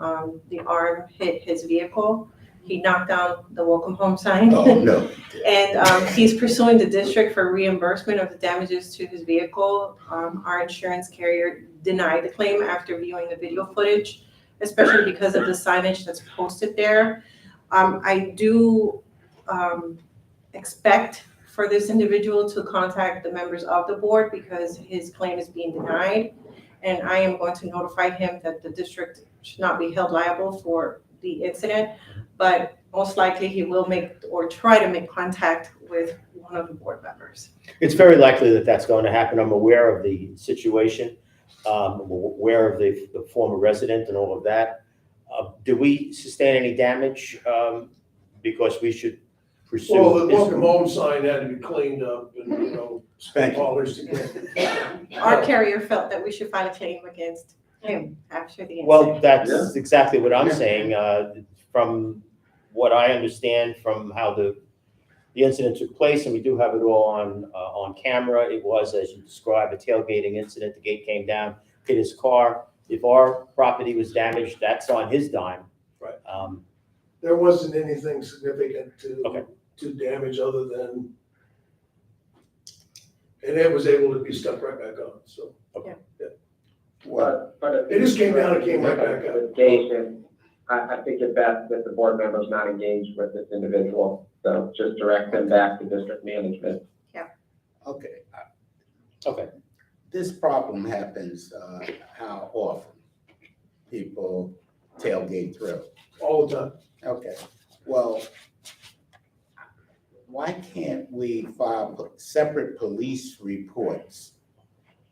the arm hit his vehicle. He knocked down the welcome home sign. Oh, no. And he's pursuing the district for reimbursement of the damages to his vehicle. Our insurance carrier denied the claim after viewing the video footage, especially because of the signage that's posted there. I do expect for this individual to contact the members of the board because his claim is being denied. And I am going to notify him that the district should not be held liable for the incident, but most likely he will make or try to make contact with one of the board members. It's very likely that that's going to happen. I'm aware of the situation. I'm aware of the former resident and all of that. Do we sustain any damage because we should pursue? Well, the welcome home sign had to be cleaned up and, you know, polished again. Our carrier felt that we should file a claim against him after the incident. Well, that's exactly what I'm saying. From what I understand from how the incident took place, and we do have it all on camera, it was, as you described, a tailgating incident. The gate came down, hit his car. If our property was damaged, that's on his dime. Right. There wasn't anything significant Okay. to damage other than, and it was able to be stuck right back on, so. Okay. Yeah. But It just came down and came right back up. Litigation, I think it's best that the board members not engaged with this individual, so just direct them back to district management. Okay. Okay. This problem happens how often? people tailgate through? all the time. Okay, well, why can't we file separate police reports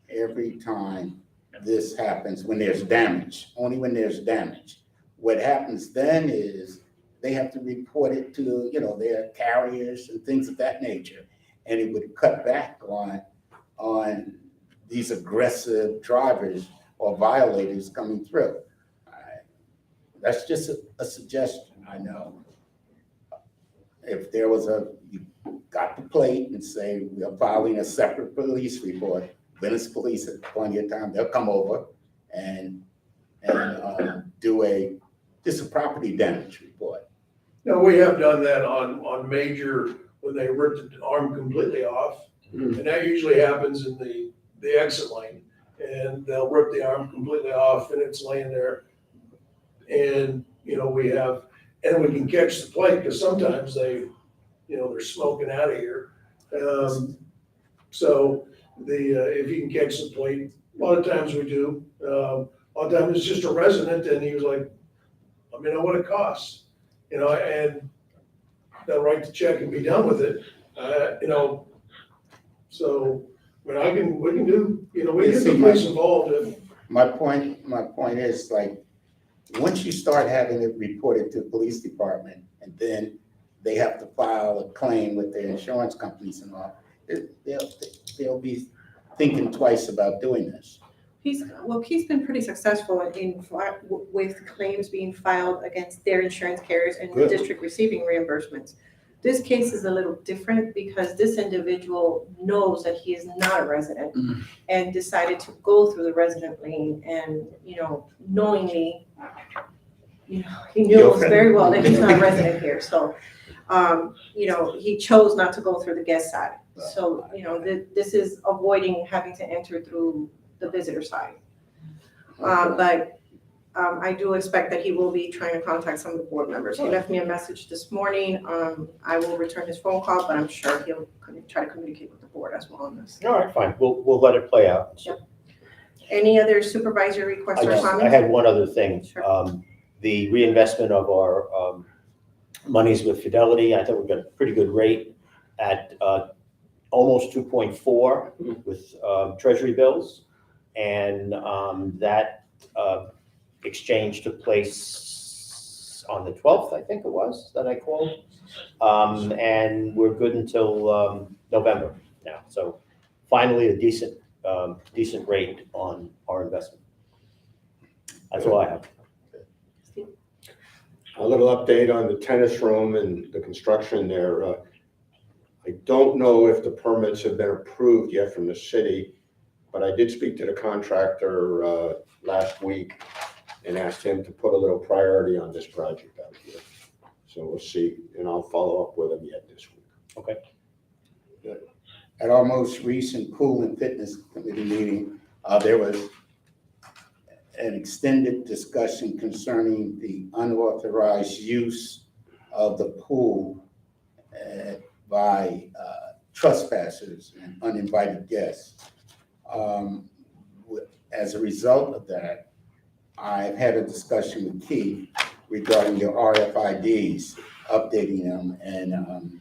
every time this happens, when there's damage, only when there's damage? What happens then is they have to report it to, their carriers and things of that nature. And it would cut back on these aggressive drivers or violators coming through. That's just a suggestion, I know. If there was you got the plate and say, we are filing a separate police report, Venice Police at plenty of time, they'll come over and do just a property damage report. No, we have done that on major, when they ripped the arm completely off. And that usually happens in the exit lane. And they'll rip the arm completely off and it's laying there. And, we can catch the plate because sometimes they're smoking out of here. So if you can catch the plate, a lot of times we do. A lot of times it's just a resident and he was like, let me know what it costs, and they'll write the check and be done with it. So, we can do, we get the police involved if. My point is, like, once you start having it reported to the police department and then they have to file a claim with their insurance companies and all, they'll be thinking twice about doing this. He's been pretty successful with claims being filed against their insurance carriers and the Good. district receiving reimbursements. This case is a little different because this individual knows that he is not a resident and decided to go through the resident lane and, knowingly, he knows very well that he's not a resident here. So, he chose not to go through the guest side. So, this is avoiding having to enter through the visitor side. But I do expect that he will be trying to contact some of the board members. He left me a message this morning. I will return his phone call, but I'm sure he'll try to communicate with the board as well on this. All right, fine, we'll let it play out. Yep. Any other supervisory requests or I comments? had one other thing. Sure. The reinvestment of our monies with Fidelity, I think we got a pretty good rate at almost 2.4 with treasury bills. And that exchange took place on the 12th, I think it was, that I called. And we're good until November now. So finally, a decent rate on our investment. That's all I have. A little update on the tennis room and the construction there. I don't know if the permits have been approved yet from the city, but I did speak to the contractor last week and asked him to put a little priority on this project out here. So we'll see, and I'll follow up with him yet this week. Okay. At our most recent pool and fitness committee meeting, there was an extended discussion concerning the unauthorized use of the pool by trespassers and uninvited guests. As a result of that, I've had a discussion with Keith regarding the RFIDs, updating them, and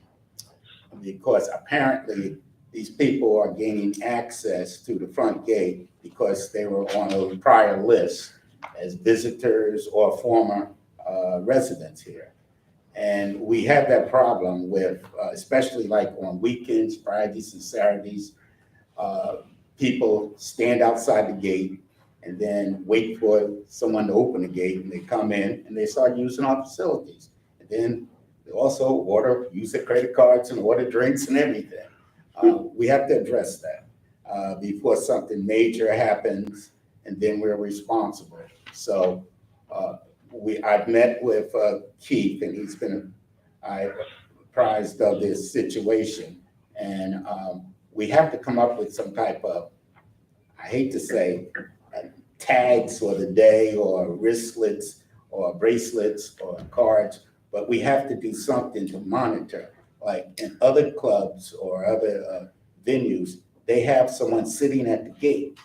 because apparently these people are gaining access to the front gate because they were on a prior list as visitors or former residents here. And we have that problem with, especially like on weekends, Fridays and Saturdays, people stand outside the gate and then wait for someone to open the gate, and they come in and they start using our facilities. And then they also use their credit cards and order drinks and everything. We have to address that before something major happens, and then we're responsible. So I've met with Keith, and he's been apprised of this situation. And we have to come up with some type of, I hate to say, tags for the day, or wristlets, or bracelets, or cards, but we have to do something to monitor. Like in other clubs or other venues, they have someone sitting at the gate,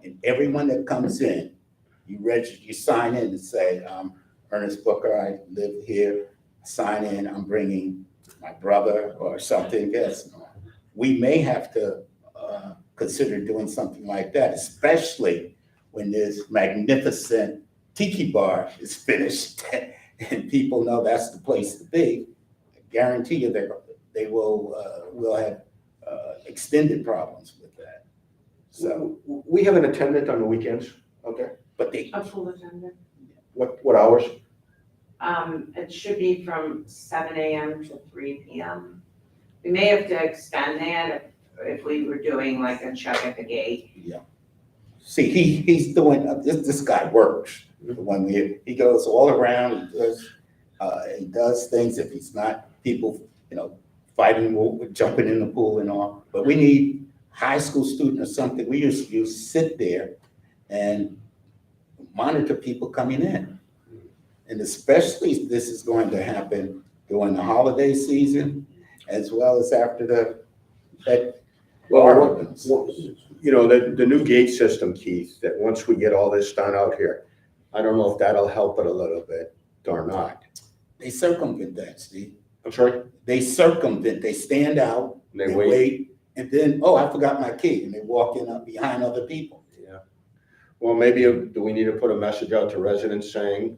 and everyone that comes in, you sign in and say, Ernest Booker, I live here, sign in, I'm bringing my brother or something, yes. We may have to consider doing something like that, especially when this magnificent tiki bar is finished and people know that's the place to be. I guarantee you they will have extended problems with that. So, We have an attendant on the weekends, okay? but they, A full agenda. What hours? It should be from 7 a.m. to 3 p.m. We may have to extend that if we were doing like a check at the gate. see, he's doing, this guy works. When he goes all around, he does things if he's not, people, fighting, jumping in the pool and all. But we need high school student or something, we used to sit there and monitor people coming in. And especially this is going to happen during the holiday season, as well as after that bar opens. The new gate system, Keith, that once we get all this done out here, I don't know if that'll help it a little bit or not. They circumvent that, Steve. I'm sorry? They circumvent, they stand out, They they wait. wait, and then, oh, I forgot my key, and they walk in up behind other people. Yeah. Well, maybe, do we need to put a message out to residents saying,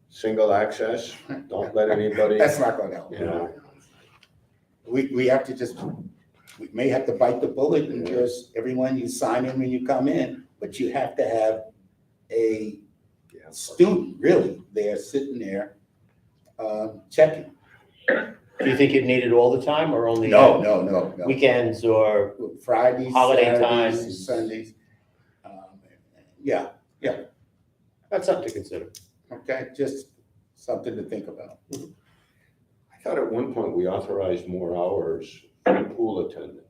single access, don't let anybody? That's not gonna help. Yeah. We have to we may have to bite the bullet and just, everyone, you sign in when you come in, but you have to have a student really there, sitting there, checking. Do you think it needed all the time or only No. weekends or Fridays, holiday Saturdays, times? Sundays. Yeah, That's something to consider. okay, just something to think about. I thought at one point we authorized more hours for the pool attendant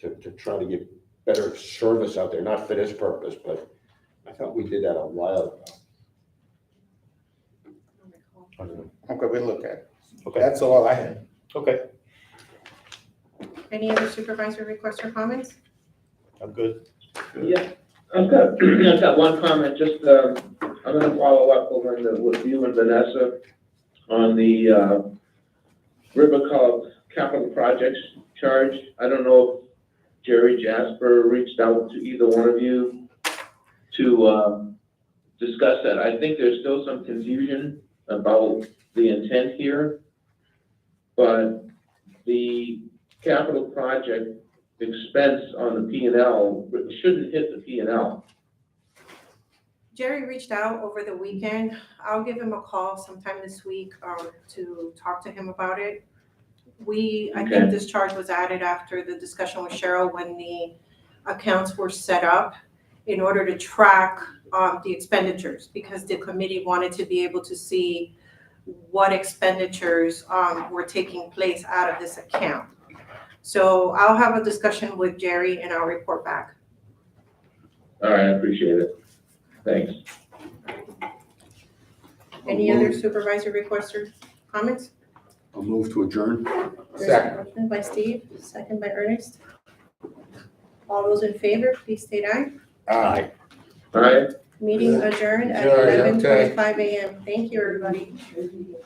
to try to get better service out there, not for this purpose, but I thought we did that a while ago. Okay, we'll look at it. Okay. That's all I had. Okay, Any other supervisor requests or comments? I'm good. Yeah, I've got one comment, just, I'm gonna follow up with you and Vanessa on the, River Cove capital projects charge. I don't know if Jerry Jasper reached out to either one of you to, discuss that. I think there's still some confusion about the intent here, but the capital project expense on the P&L shouldn't hit the P&L. Jerry reached out over the weekend. I'll give him a call sometime this week to talk to him about it. I think this charge was added after the discussion with Cheryl when the accounts were set up in order to track the expenditures, because the committee wanted to be able to see what expenditures were taking place out of this account. So I'll have a discussion with Jerry and I'll report back. All right, I appreciate it. Thanks. Any other supervisor requests or comments? I'll move to adjourn. There's a motion by Steve, second by Ernest. All those in favor, please state aye. Aye. All right, Meeting adjourned at Adjourned, okay. 11:25 a.m. Thank you, everybody. thank you.